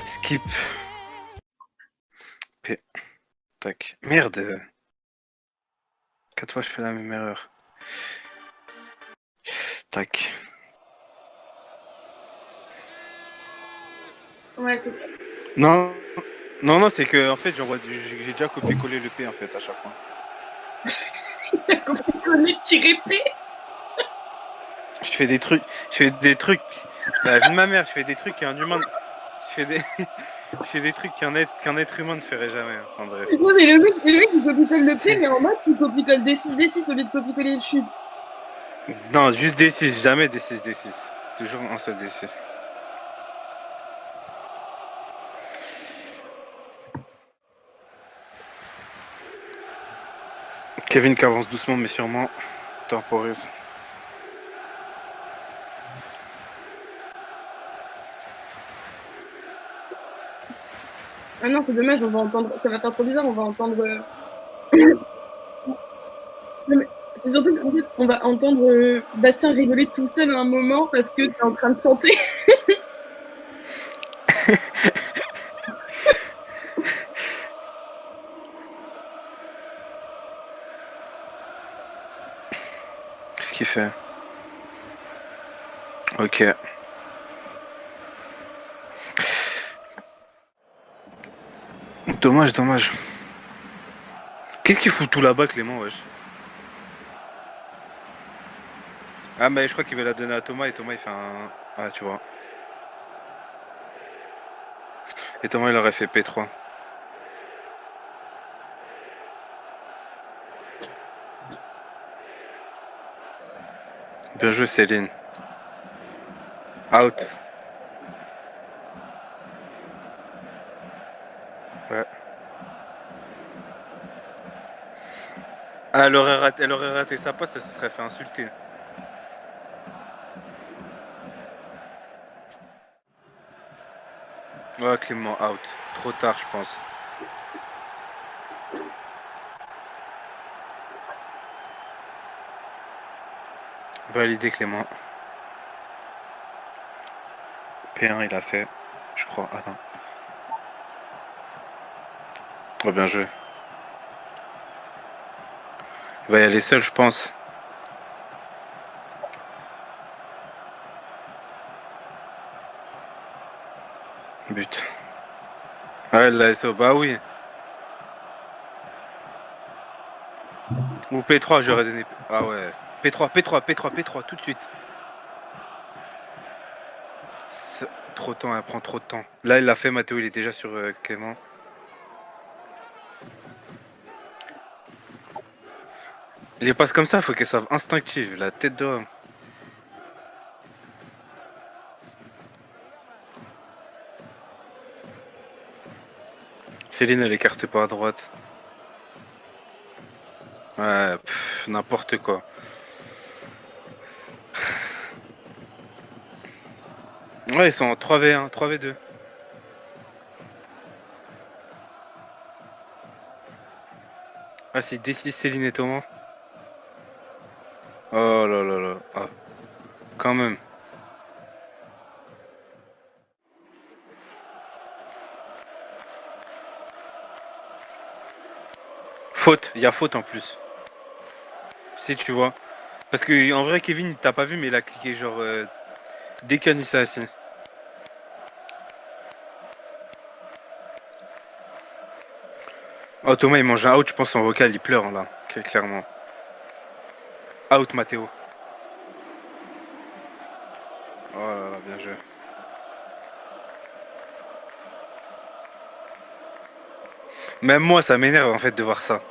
[SPEAKER 1] Skip. P. Tac. Merde. 4 fois je fais la même erreur. Tac.
[SPEAKER 4] Ouais, c'est ça.
[SPEAKER 1] Non. Non, non, c'est que en fait j'ai déjà copié-collé le P en fait à chaque fois.
[SPEAKER 4] Copier-coller, tirer P.
[SPEAKER 1] Je fais des trucs. La vie de ma mère, je fais des trucs qu'un humain. Je fais des. Je fais des trucs qu'un être humain ne ferait jamais. Enfin bref.
[SPEAKER 4] Non, mais le mec il copie-colle le P, mais en maths, il copie-colle D6, D6 au lieu de copier-coller le chute.
[SPEAKER 1] Non, juste D6, jamais D6, D6. Toujours un seul D6. Kevin qui avance doucement mais sûrement. Temporise.
[SPEAKER 4] Ah non, c'est dommage, on va entendre. Ça va faire trop bizarre, on va entendre. Non, mais c'est surtout qu'en fait, on va entendre Bastien rigoler tout seul à un moment parce que t'es en train de chanter.
[SPEAKER 1] Qu'est-ce qu'il fait? Ok. Dommage, dommage. Qu'est-ce qu'il fout tout là-bas, Clément, wesh? Ah, mais je crois qu'il va la donner à Thomas et Thomas il fait un. Ah, tu vois. Et Thomas il aurait fait P3. Bien joué, Céline. Out. Ouais. Ah, elle aurait raté sa passe, elle se serait fait insulter. Ouais, Clément, out. Trop tard, je pense. Validé, Clément. P1, il a fait, je crois. Ah non. Oh, bien joué. Il va y aller seul, je pense. But. Ouais, la SO, bah oui. Ou P3, j'aurais donné. Ah ouais. P3, P3, P3, P3, tout de suite. Trop de temps, elle prend trop de temps. Là, il l'a fait, Mathéo, il est déjà sur Clément. Les passes comme ça, faut qu'elles soient instinctives. La tête d'homme. Céline, elle écarte pas à droite. Ouais, n'importe quoi. Ouais, ils sont en 3v1, 3v2. Ah, c'est D6 Céline et Thomas. Oh là là là. Ah. Quand même. Faute, il y a faute en plus. Si tu vois. Parce que en vrai, Kevin, t'as pas vu, mais il a cliqué genre dès qu'Annie s'est assis. Oh, Thomas, il mange un out, je pense en vocal, il pleure là, clairement. Out, Mathéo. Oh là là, bien joué. Même moi, ça m'énerve en fait de voir ça.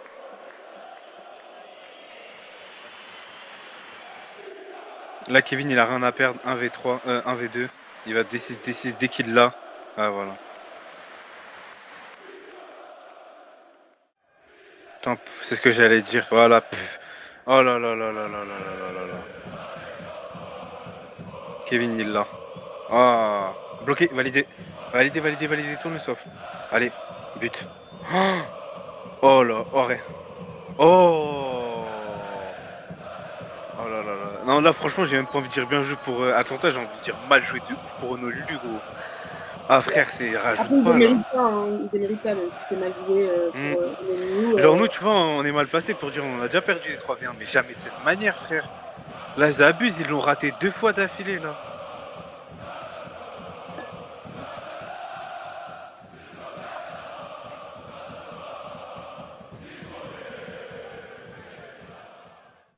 [SPEAKER 1] Là, Kevin, il a rien à perdre. 1v3, 1v2. Il va D6, D6 dès qu'il l'a. Ah, voilà. Tant pis, c'est ce que j'allais dire. Voilà. Pff. Oh là là là là là là là là là là. Kevin, il l'a. Ah. Bloqué, validé. Validé, validé, validé. Tourne le soif. Allez, but. Oh là, arrêt. Oh. Oh là là là. Non, là, franchement, j'ai même pas envie de dire bien joué pour Atlanta. J'ai envie de dire mal joué de ouf pour Honolulu, gros. Ah, frère, c'est
[SPEAKER 4] Après,
[SPEAKER 1] rajoute
[SPEAKER 4] il
[SPEAKER 1] pas là.
[SPEAKER 4] démérite pas, hein. Il démérite pas, même si c'est mal joué pour Honolulu.
[SPEAKER 1] Genre, nous, tu vois, on est mal passé pour dire on a déjà perdu les 3v1, mais jamais de cette manière, frère. Là, ils abusent, ils l'ont raté 2 fois d'affilée, là.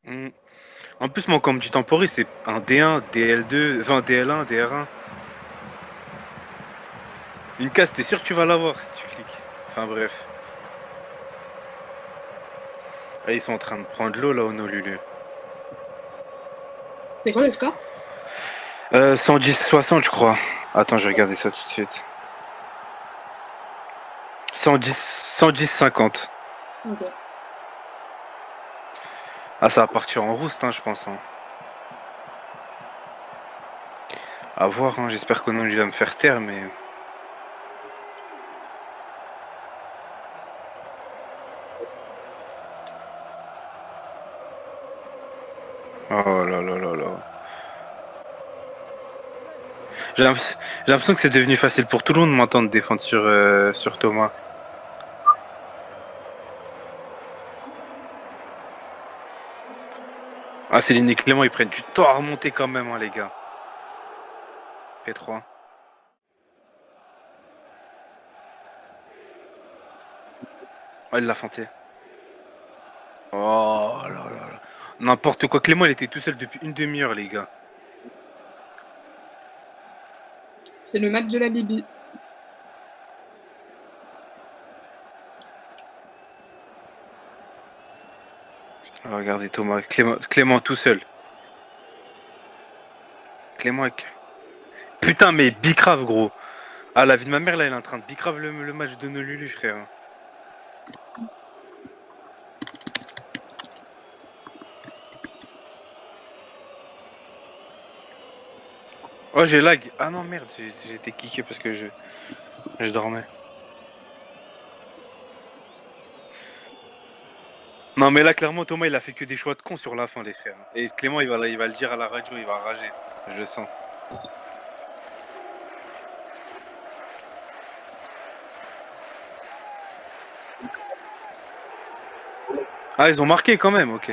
[SPEAKER 1] Hmm. En plus, moi, comme dit Tempori, c'est un D1, DL2, enfin DL1, DR1. Une case, t'es sûr que tu vas l'avoir si tu cliques. Enfin, bref. Là, ils sont en train de prendre l'eau, là, au Honolulu.
[SPEAKER 4] C'est quoi le score?
[SPEAKER 1] 110-60, je crois. Attends, je vais regarder ça tout de suite. 110-50.
[SPEAKER 4] Ok.
[SPEAKER 1] Ah, ça va partir en rouste, hein, je pense. Hein. À voir, hein. J'espère qu'Honolulu va me faire taire, mais... Oh là là là là. J'ai l'impression que c'est devenu facile pour tout le monde maintenant de défendre sur Thomas. Ah, Céline et Clément, ils prennent du temps à remonter quand même, hein, les gars. P3. Oh, il l'a feinté. Oh là là là. N'importe quoi. Clément, il était tout seul depuis une demi-heure, les gars.
[SPEAKER 4] C'est le match de la Bibi.
[SPEAKER 1] Oh, regardez Thomas. Clément tout seul. Clément avec... Putain, mais bicrave, gros. Ah, la vie de ma mère, là, elle est en train de bicrave le match de Honolulu, frère. Oh, j'ai lag. Ah non, merde, j'ai été kické parce que je dormais. Non, mais là, clairement, Thomas, il a fait que des choix de con sur la fin, les frères. Et Clément, il va le dire à la radio, il va rager. Je le sens. Ah, ils ont marqué quand même, ok.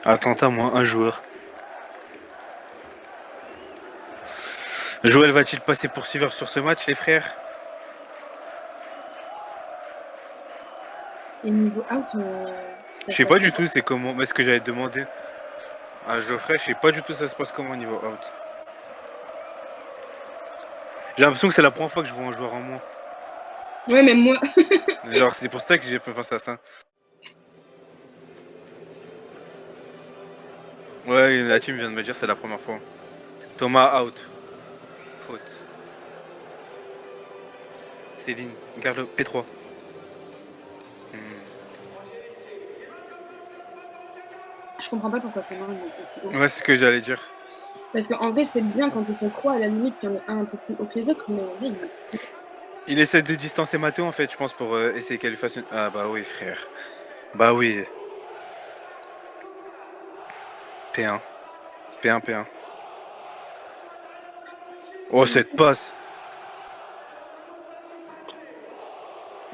[SPEAKER 1] Atlanta, moins un joueur. Joël va-t-il passer poursuiveur sur ce match, les frères?
[SPEAKER 4] Et niveau out,
[SPEAKER 1] Je sais pas du tout c'est comment, mais ce que j'avais demandé à Geoffrey, je sais pas du tout ça se passe comment au niveau out. J'ai l'impression que c'est la première fois que je vois un joueur en moins.
[SPEAKER 4] Ouais, même moi.
[SPEAKER 1] Genre c'est pour ça que j'ai pas pensé à ça. Ouais, la team vient de me dire c'est la première fois. Thomas out. Faute. Céline, garde le P3.
[SPEAKER 4] Je comprends pas pourquoi Clément il est aussi haut.
[SPEAKER 1] Ouais, c'est ce que j'allais dire.
[SPEAKER 4] Parce qu'en vrai, c'est bien quand ils font 3 à la limite, qu'il y en a un peu plus haut que les autres, mais là,
[SPEAKER 1] Il essaie de distancer Mathéo en fait, je pense, pour essayer qu'elle lui fasse une... Ah bah oui, frère. Bah oui. P1. P1, P1. Oh, cette passe.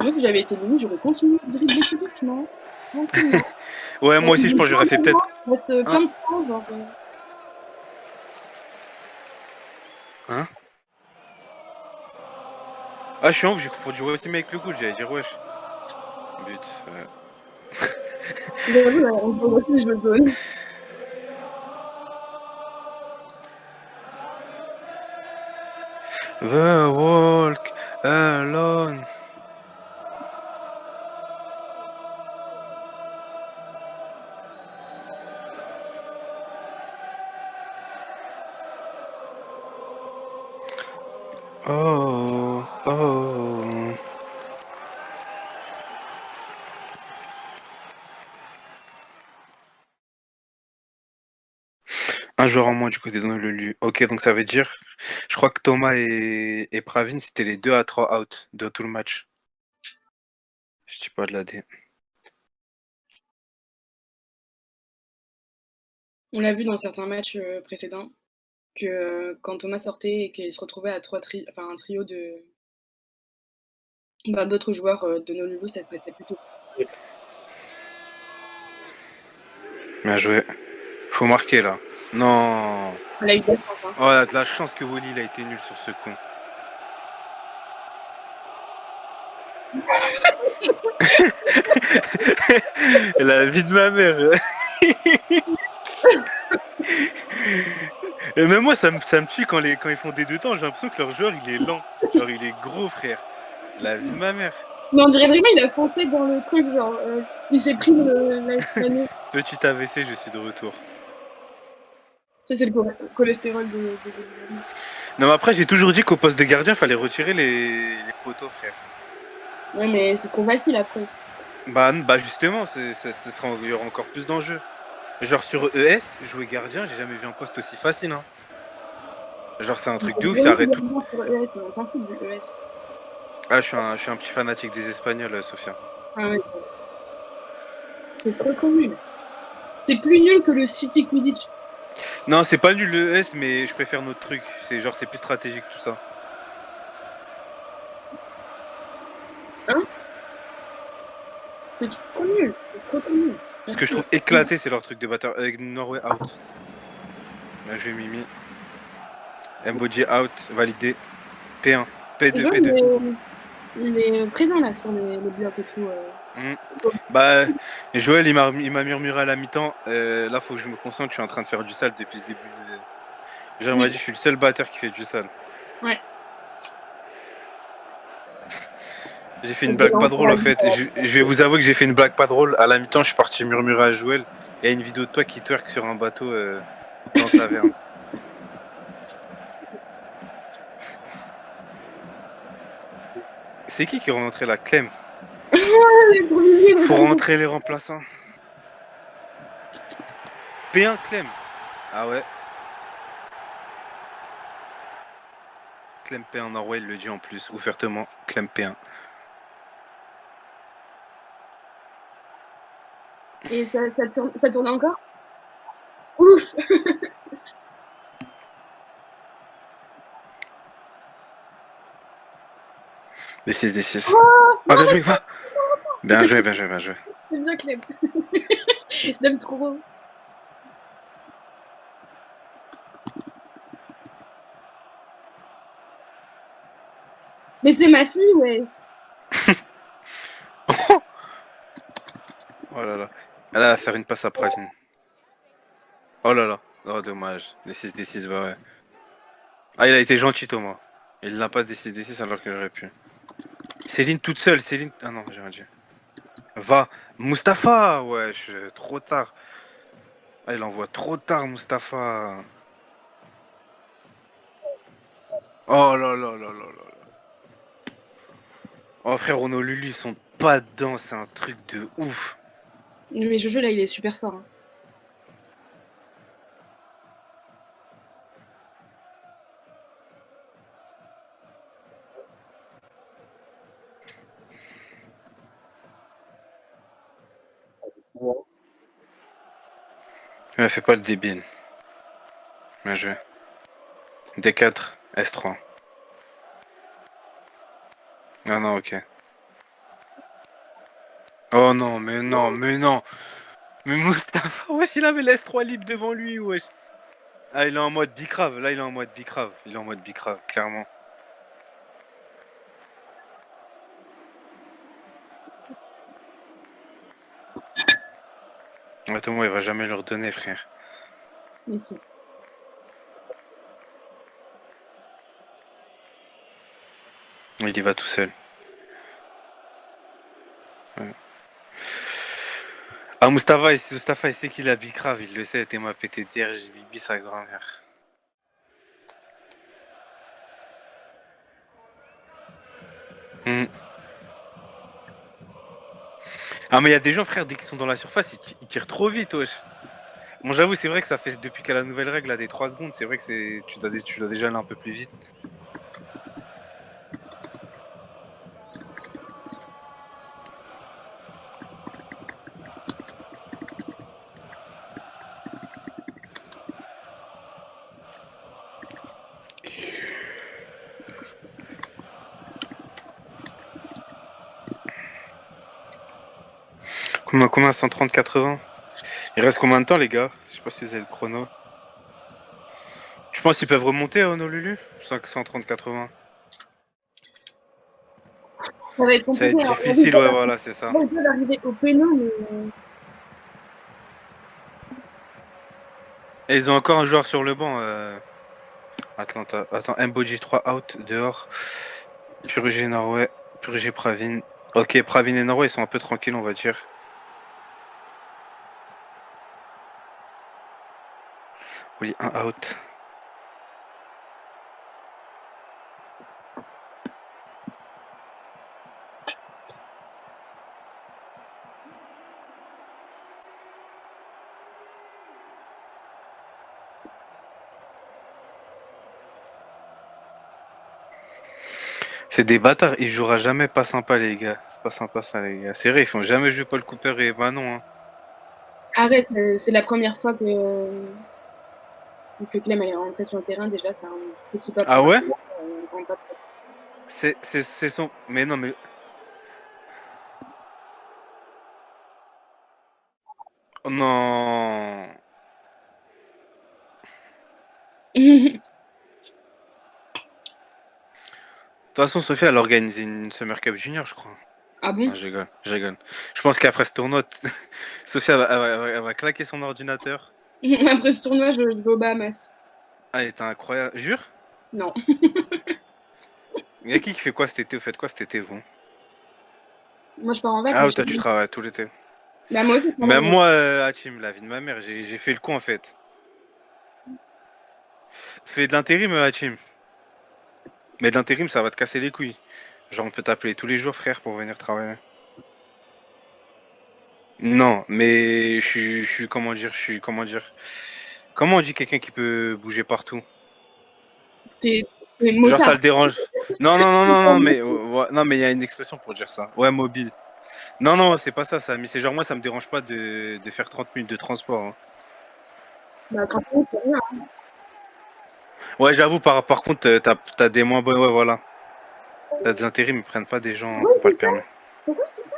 [SPEAKER 4] moi, si j'avais été limite, j'aurais continué de dribbler tout doucement.
[SPEAKER 1] Ouais, moi aussi, je pense que j'aurais fait peut-être...
[SPEAKER 4] Il reste plein de temps, genre...
[SPEAKER 1] Hein? Ah, je suis en ouf, j'ai confondu aussi avec le goal, j'allais dire wesh. But.
[SPEAKER 4] J'avoue, là, on peut aussi jouer jaune.
[SPEAKER 1] The walk alone. Oh, oh. Un joueur en moins du côté de Honolulu. Ok, donc ça veut dire, je crois que Thomas et Pravin, c'était les 2 à 3 out de tout le match. Je dis pas de la D.
[SPEAKER 4] On l'a vu dans certains matchs précédents que quand Thomas sortait et qu'il se retrouvait à un trio de d'autres joueurs de Honolulu, ça se passait plutôt.
[SPEAKER 1] Bien joué. Faut marquer là. Non.
[SPEAKER 4] On a eu de la chance, hein.
[SPEAKER 1] Oh, là, de la chance que Wally il a été nul sur ce con. La vie de ma mère. Et même moi, ça me tue quand ils font des deux temps. J'ai l'impression que leur joueur il est lent. Genre, il est gros, frère. La vie de ma mère.
[SPEAKER 4] Mais on dirait vraiment il a foncé dans le truc, genre il s'est pris l'année.
[SPEAKER 1] Petit AVC, je suis de retour.
[SPEAKER 4] Ça, c'est le cholestérol de.
[SPEAKER 1] Non, mais après, j'ai toujours dit qu'au poste de gardien, fallait retirer les poteaux, frère.
[SPEAKER 4] Ouais, mais c'est trop facile après.
[SPEAKER 1] Bah justement, il y aura encore plus d'enjeux. Genre sur ES, jouer gardien, j'ai jamais vu un poste aussi facile. Hein. Genre c'est un truc de ouf, ça arrête tout.
[SPEAKER 4] Sur ES, on s'en fout du ES.
[SPEAKER 1] Ah, je suis un petit fanatique des Espagnols, Sophia.
[SPEAKER 4] Ah ouais. C'est trop nul. C'est plus nul que le City Quidditch.
[SPEAKER 1] Non, c'est pas nul le ES, mais je préfère notre truc. C'est genre c'est plus stratégique tout ça.
[SPEAKER 4] Hein? C'est trop nul. C'est trop nul.
[SPEAKER 1] Ce que je trouve éclaté, c'est leur truc de batteur avec Norway out. Bien joué Mimi. Mboji out, validé. P1, P2, P2.
[SPEAKER 4] Il est présent là sur les blocs et tout.
[SPEAKER 1] Bah, Joël, il m'a murmuré à la mi-temps. Là, faut que je me concentre. Je suis en train de faire du sale depuis ce début. Genre, il m'a dit, je suis le seul batteur qui fait du sale.
[SPEAKER 4] Ouais.
[SPEAKER 1] J'ai fait une blague pas drôle, en fait. Je vais vous avouer que j'ai fait une blague pas drôle. À la mi-temps, je suis parti murmurer à Joël. Il y a une vidéo de toi qui twerk sur un bateau dans ta taverne. C'est qui est rentré là? Clem. Faut rentrer les remplaçants. P1 Clem. Ah ouais. Clem P1 Norway, il le dit en plus, ouvertement. Clem P1.
[SPEAKER 4] Et ça tourne encore? Ouf.
[SPEAKER 1] Des 6, des 6. Oh, bien joué, va. Bien joué, bien joué, bien joué.
[SPEAKER 4] C'est bien Clem. Je l'aime trop. Mais c'est ma fille, ouais.
[SPEAKER 1] Oh là là. Elle va faire une passe à Pravin. Oh là là. Oh, dommage. Des 6, des 6, bah ouais. Ah, il a été gentil, Thomas. Il n'a pas des 6, des 6 alors qu'il aurait pu. Céline toute seule, Céline. Ah non, j'ai rien dit. Va. Mustapha, ouais, trop tard. Ah, il envoie trop tard, Mustapha. Oh là là là là là. Oh frère, Honolulu, ils sont pas dedans, c'est un truc de ouf.
[SPEAKER 4] Mais Jojo, là, il est super fort. Hein.
[SPEAKER 1] Elle fait pas le débile. Bien joué. D4, S3. Ah non, ok. Oh non, mais non, mais non. Mais Mustapha, wesh, il avait l'S3 libre devant lui, wesh. Ah, il est en mode bicrave. Là, il est en mode bicrave. Il est en mode bicrave, clairement. Attends, moi, il va jamais leur donner, frère.
[SPEAKER 4] Mais si.
[SPEAKER 1] Il y va tout seul. Ouais. Ah, Mustapha, il sait qu'il a bicrave, il le sait, t'es ma PTTR, j'ai bibi sa grand-mère. Hmm. Ah, mais il y a des gens, frère, dès qu'ils sont dans la surface, ils tirent trop vite, wesh. Bon, j'avoue, c'est vrai que ça fait depuis qu'à la nouvelle règle, là, des 3 secondes, c'est vrai que tu dois déjà aller un peu plus vite. Combien 130, 80? Il reste combien de temps, les gars? Je sais pas si vous avez le chrono. Tu penses qu'ils peuvent remonter, Honolulu? 130, 80.
[SPEAKER 4] Ça va être
[SPEAKER 1] Ça va
[SPEAKER 4] compliqué.
[SPEAKER 1] être
[SPEAKER 4] Hein.
[SPEAKER 1] difficile, ouais, voilà, c'est ça.
[SPEAKER 4] Ils peuvent arriver au péno, mais.
[SPEAKER 1] Et ils ont encore un joueur sur le banc, Atlanta. Attends, Mboji 3 out, dehors. Purgé Norway, Purgé Pravin. Ok, Pravin et Norway, ils sont un peu tranquilles, on va dire. Oui, un out. C'est des bâtards, il jouera jamais pas sympa, les gars. C'est pas sympa, ça, les gars. C'est vrai, ils font jamais jouer Paul Cooper et Manon, hein.
[SPEAKER 4] Arrête, c'est la première fois que Clem elle est rentrée sur le terrain. Déjà, c'est un petit pas.
[SPEAKER 1] Ah ouais?
[SPEAKER 4] Un grand pas.
[SPEAKER 1] C'est son... Mais non, mais... Oh non. De toute façon, Sophia, elle a organisé une Summer Cup Junior, je crois.
[SPEAKER 4] Ah bon?
[SPEAKER 1] Non, je rigole, je rigole. Je pense qu'après ce tournoi, Sophia elle va claquer son ordinateur.
[SPEAKER 4] Après ce tournoi, je vais aux Bahamas.
[SPEAKER 1] Ah, elle était incroyable. Jure?
[SPEAKER 4] Non.
[SPEAKER 1] Il y a qui fait quoi cet été? Vous faites quoi cet été, vous?
[SPEAKER 4] Moi, je pars en
[SPEAKER 1] Ah,
[SPEAKER 4] vacances.
[SPEAKER 1] toi, tu travailles tout l'été.
[SPEAKER 4] Bah, moi aussi,
[SPEAKER 1] Même moi, Hachim, la vie de ma mère, j'ai fait le con, en fait. Fais de l'intérim, Hachim. Mais de l'intérim, ça va te casser les couilles. Genre, on peut t'appeler tous les jours, frère, pour venir travailler. Non, mais je suis, comment dire, comment on dit quelqu'un qui peut bouger partout?
[SPEAKER 4] T'es
[SPEAKER 1] Genre, ça
[SPEAKER 4] motard.
[SPEAKER 1] le dérange. Non, mais ouais, non, mais il y a une expression pour dire ça. Ouais, mobile. Non, c'est pas ça, ça. Mais c'est genre, moi, ça me dérange pas de faire 30 minutes de transport, hein.
[SPEAKER 4] Bah, quand même, c'est rien.
[SPEAKER 1] Ouais, j'avoue, par contre, t'as des moins bonnes. Ouais, voilà. T'as des intérims, ils prennent pas des gens qui
[SPEAKER 4] Oui,
[SPEAKER 1] ont pas le
[SPEAKER 4] c'est ça.
[SPEAKER 1] permis.
[SPEAKER 4] Pourquoi tu fais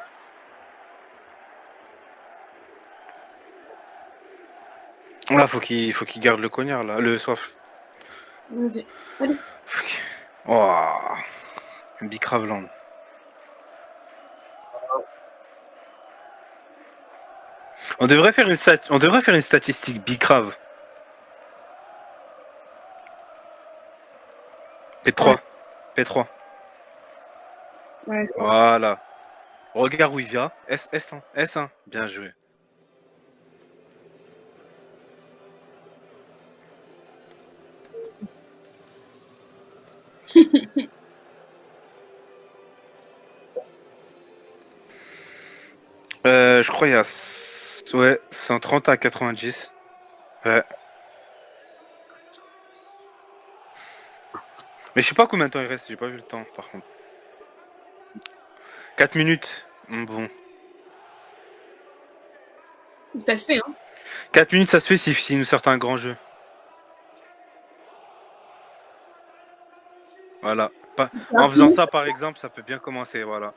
[SPEAKER 4] ça?
[SPEAKER 1] Là, faut qu'il garde le cognard, là. Le soif.
[SPEAKER 4] Vas-y. Allez.
[SPEAKER 1] Faut qu'il- Oh, Bicraveland. On devrait faire une statistique Bicrave. P3. P3.
[SPEAKER 4] Ouais.
[SPEAKER 1] Voilà. Regarde où il vient. S1. S1. Bien joué. Je crois il y a... Ouais, 130 à 90. Ouais. Mais je sais pas combien de temps il reste, j'ai pas vu le temps par contre. 4 minutes. Bon.
[SPEAKER 4] Ça se fait, hein.
[SPEAKER 1] 4 minutes ça se fait s'ils nous sortent un grand jeu. Voilà. En faisant ça par exemple, ça peut bien commencer, voilà.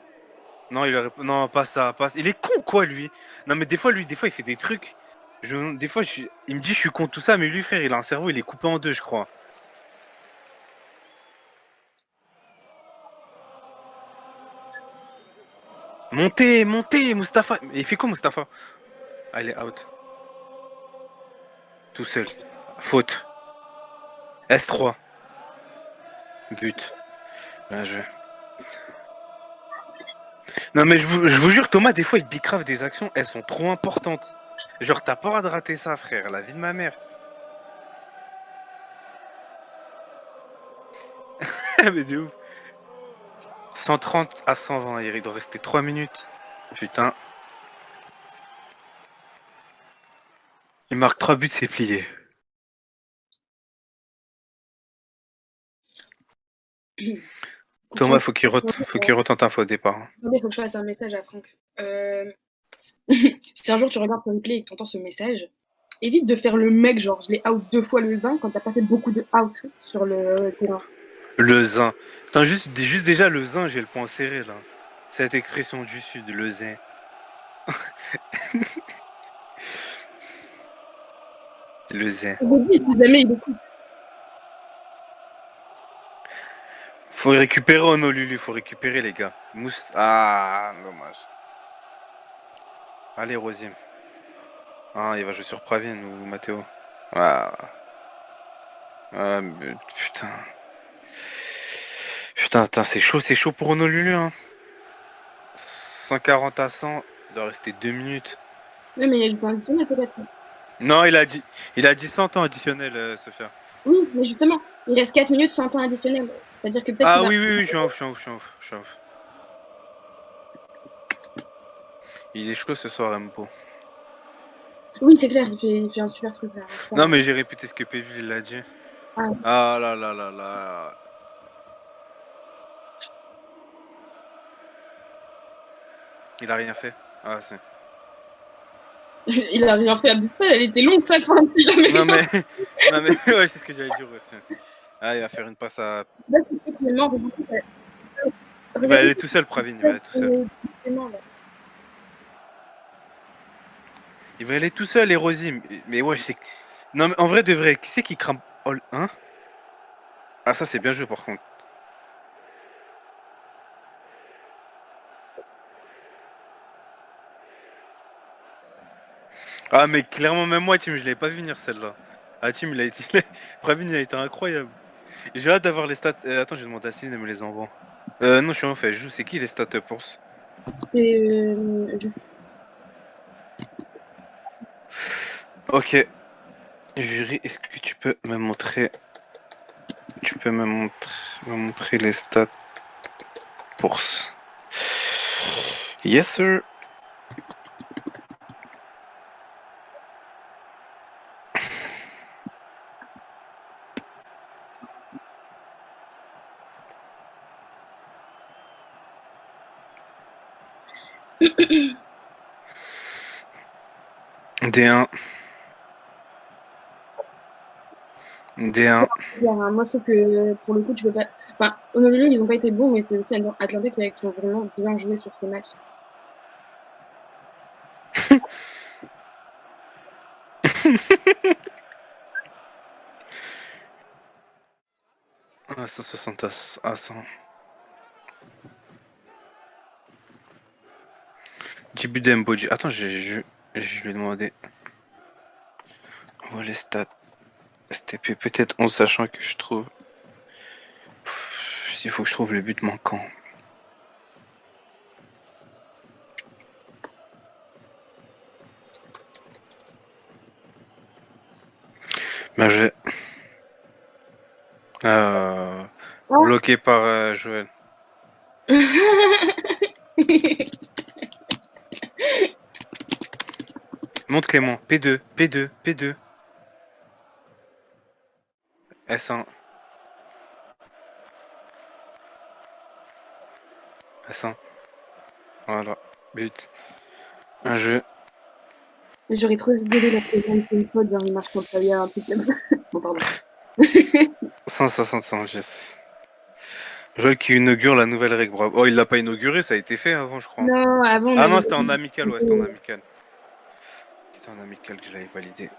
[SPEAKER 1] Non, non, pas ça, pas... Il est con quoi lui? Non mais des fois il fait des trucs. Des fois il me dit je suis con tout ça, mais lui frère il a un cerveau, il est coupé en deux je crois. Montez, Mustapha. Il fait quoi Mustapha? Ah, il est out. Tout seul. Faute. S3. But. Bien joué. Non mais je vous jure, Thomas, des fois il bicrave des actions, elles sont trop importantes. Genre t'as pas le droit de rater ça, frère, la vie de ma mère. Mais de ouf. 130 à 120, il doit rester 3 minutes. Putain. Il marque 3 buts, c'est plié. Thomas, faut qu'il retente un faux départ. Hein.
[SPEAKER 4] Attendez, faut que je fasse un message à Franck. Si un jour tu regardes ton replay et que tu entends ce message, évite de faire le mec, genre je l'ai out 2 fois le zin quand t'as pas fait beaucoup de out sur le terrain.
[SPEAKER 1] Le zin. Putain, juste déjà le zin, j'ai le point serré là. Cette expression du sud, le zin. Le zin.
[SPEAKER 4] Je vous dis, si jamais il écoute.
[SPEAKER 1] Faut récupérer Honolulu, faut récupérer les gars. Mousse. Ah, dommage. Allez, Rosim. Ah, il va jouer sur Pravin ou Matteo. Ah. Ah, mais putain. Putain, c'est chaud pour Honolulu. Hein. 140 à 100, il doit rester 2 minutes.
[SPEAKER 4] Oui, mais il y a du temps additionnel peut-être.
[SPEAKER 1] Non, il a dit 100 temps additionnel, Sophia.
[SPEAKER 4] Oui, mais justement, il reste 4 minutes sans temps additionnel. C'est-à-dire que peut-être.
[SPEAKER 1] Ah oui, je suis en off. Il est chaud ce soir, Mpo.
[SPEAKER 4] Oui, c'est clair, il fait un super truc là.
[SPEAKER 1] Non, mais j'ai répété ce que PV l'a dit.
[SPEAKER 4] Ah.
[SPEAKER 1] Ah là. Il a rien fait. Ah, c'est.
[SPEAKER 4] Il a rien fait à but elle était longue sa fin.
[SPEAKER 1] Non mais ouais, c'est ce que j'allais dire aussi. Ah, il va faire une passe à.
[SPEAKER 4] Là,
[SPEAKER 1] il va aller tout seul, Pravin. Il va aller tout seul. Il va aller tout seul, Erosim. Mais ouais, c'est. Non, mais en vrai, de vrai, qui c'est qui crame. Oh, hein? Ah, ça, c'est bien joué par contre. Ah, mais clairement, même moi, Tim, je l'avais pas vu venir celle-là. Ah, Tim, il a été. Pravin, il a été incroyable. J'ai hâte d'avoir les stats. Attends, j'ai demandé à Céline de me les envoie. Non, je suis en fait, je joue. C'est qui les stats pour ça?
[SPEAKER 4] C'est.
[SPEAKER 1] Ok. Jury, est-ce que tu peux me montrer. Tu peux me montrer les stats pour ça? Yes, sir. D1. D1.
[SPEAKER 4] Moi, je trouve que pour le coup, tu peux pas. Enfin, Honolulu, ils ont pas été bons, mais c'est aussi Atlanta qui ont vraiment bien joué sur ce match.
[SPEAKER 1] Ah, 160 à 100. Début d'Emboji. Attends, je lui ai demandé. On voit les stats. STP peut-être 11, sachant que je trouve. Il faut que je trouve le but manquant. Ben je. Bloqué par Joël. Monte Clément. P2. S1. S1. Voilà. But. Un jeu.
[SPEAKER 4] J'aurais trop rigolé la présence une fois dans une marche contre un truc comme ça. Bon, pardon.
[SPEAKER 1] 160 yes. Joël qui inaugure la nouvelle règle. Bravo. Oh, il l'a pas inauguré, ça a été fait avant, je crois.
[SPEAKER 4] Non, avant.
[SPEAKER 1] Ah non, c'était en amical, ouais, c'était en amical. C'était en amical que je l'avais validé.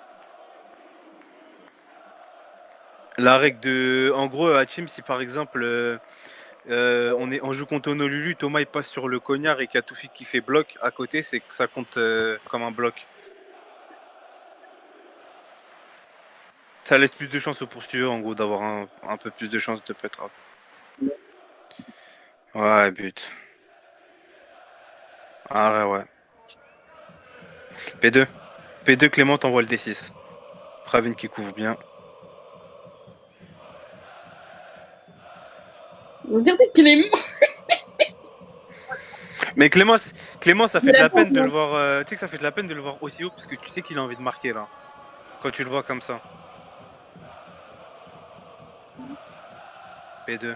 [SPEAKER 1] La règle de. En gros, à Team, si par exemple on joue contre Honolulu, Thomas il passe sur le cognard et qu'il y a Toufik qui fait bloc à côté, c'est que ça compte comme un bloc. Ça laisse plus de chance aux poursuiveurs, en gros, d'avoir un peu plus de chance de peut-être out. Ouais, but. Ah ouais. P2. P2, Clément t'envoie le D6. Pravin qui couvre bien.
[SPEAKER 4] Regardez Clément.
[SPEAKER 1] Mais Clément, ça fait de la peine de
[SPEAKER 4] Clément.
[SPEAKER 1] le voir. Tu sais que ça fait de la peine de le voir aussi haut parce que tu sais qu'il a envie de marquer là. Quand tu le vois comme ça. P2.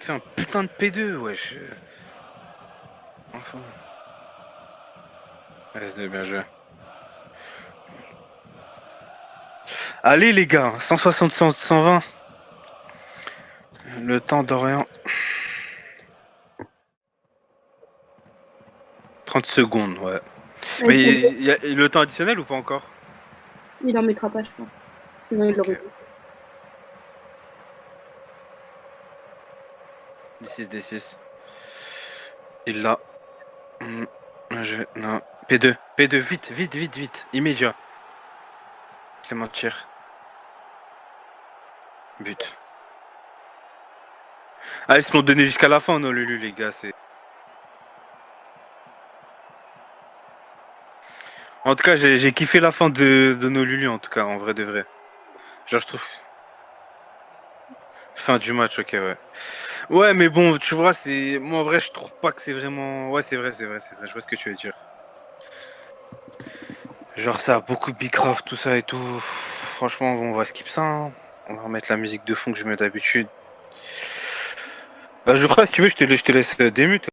[SPEAKER 1] Fais un putain de P2, wesh. Enfin. S2, bien joué. Allez les gars, 160, 120. Le temps d'Orient. 30 secondes, ouais. Mais il y a le temps additionnel ou pas encore?
[SPEAKER 4] Il en mettra pas, je pense. Sinon, il l'aurait
[SPEAKER 1] Ok. D6, D6. Il l'a. Non. P2. P2, vite, vite, vite, vite. Immédiat. Clément tire. But. Ah, ils se l'ont donné jusqu'à la fin, non, Lulu, les gars. C'est. En tout cas, j'ai kiffé la fin de nos Lulu, en tout cas, en vrai de vrai. Genre, je trouve. Fin du match, ok, ouais. Ouais, mais bon, tu vois, c'est. Moi, en vrai, je trouve pas que c'est vraiment. Ouais, c'est vrai, c'est vrai, c'est vrai. Je vois ce que tu veux dire. Genre, ça a beaucoup de bicraft, tout ça et tout. Franchement, on va skip ça. Hein. On va remettre la musique de fond que je mets d'habitude. Bah, je crois, si tu veux, je te laisse démute.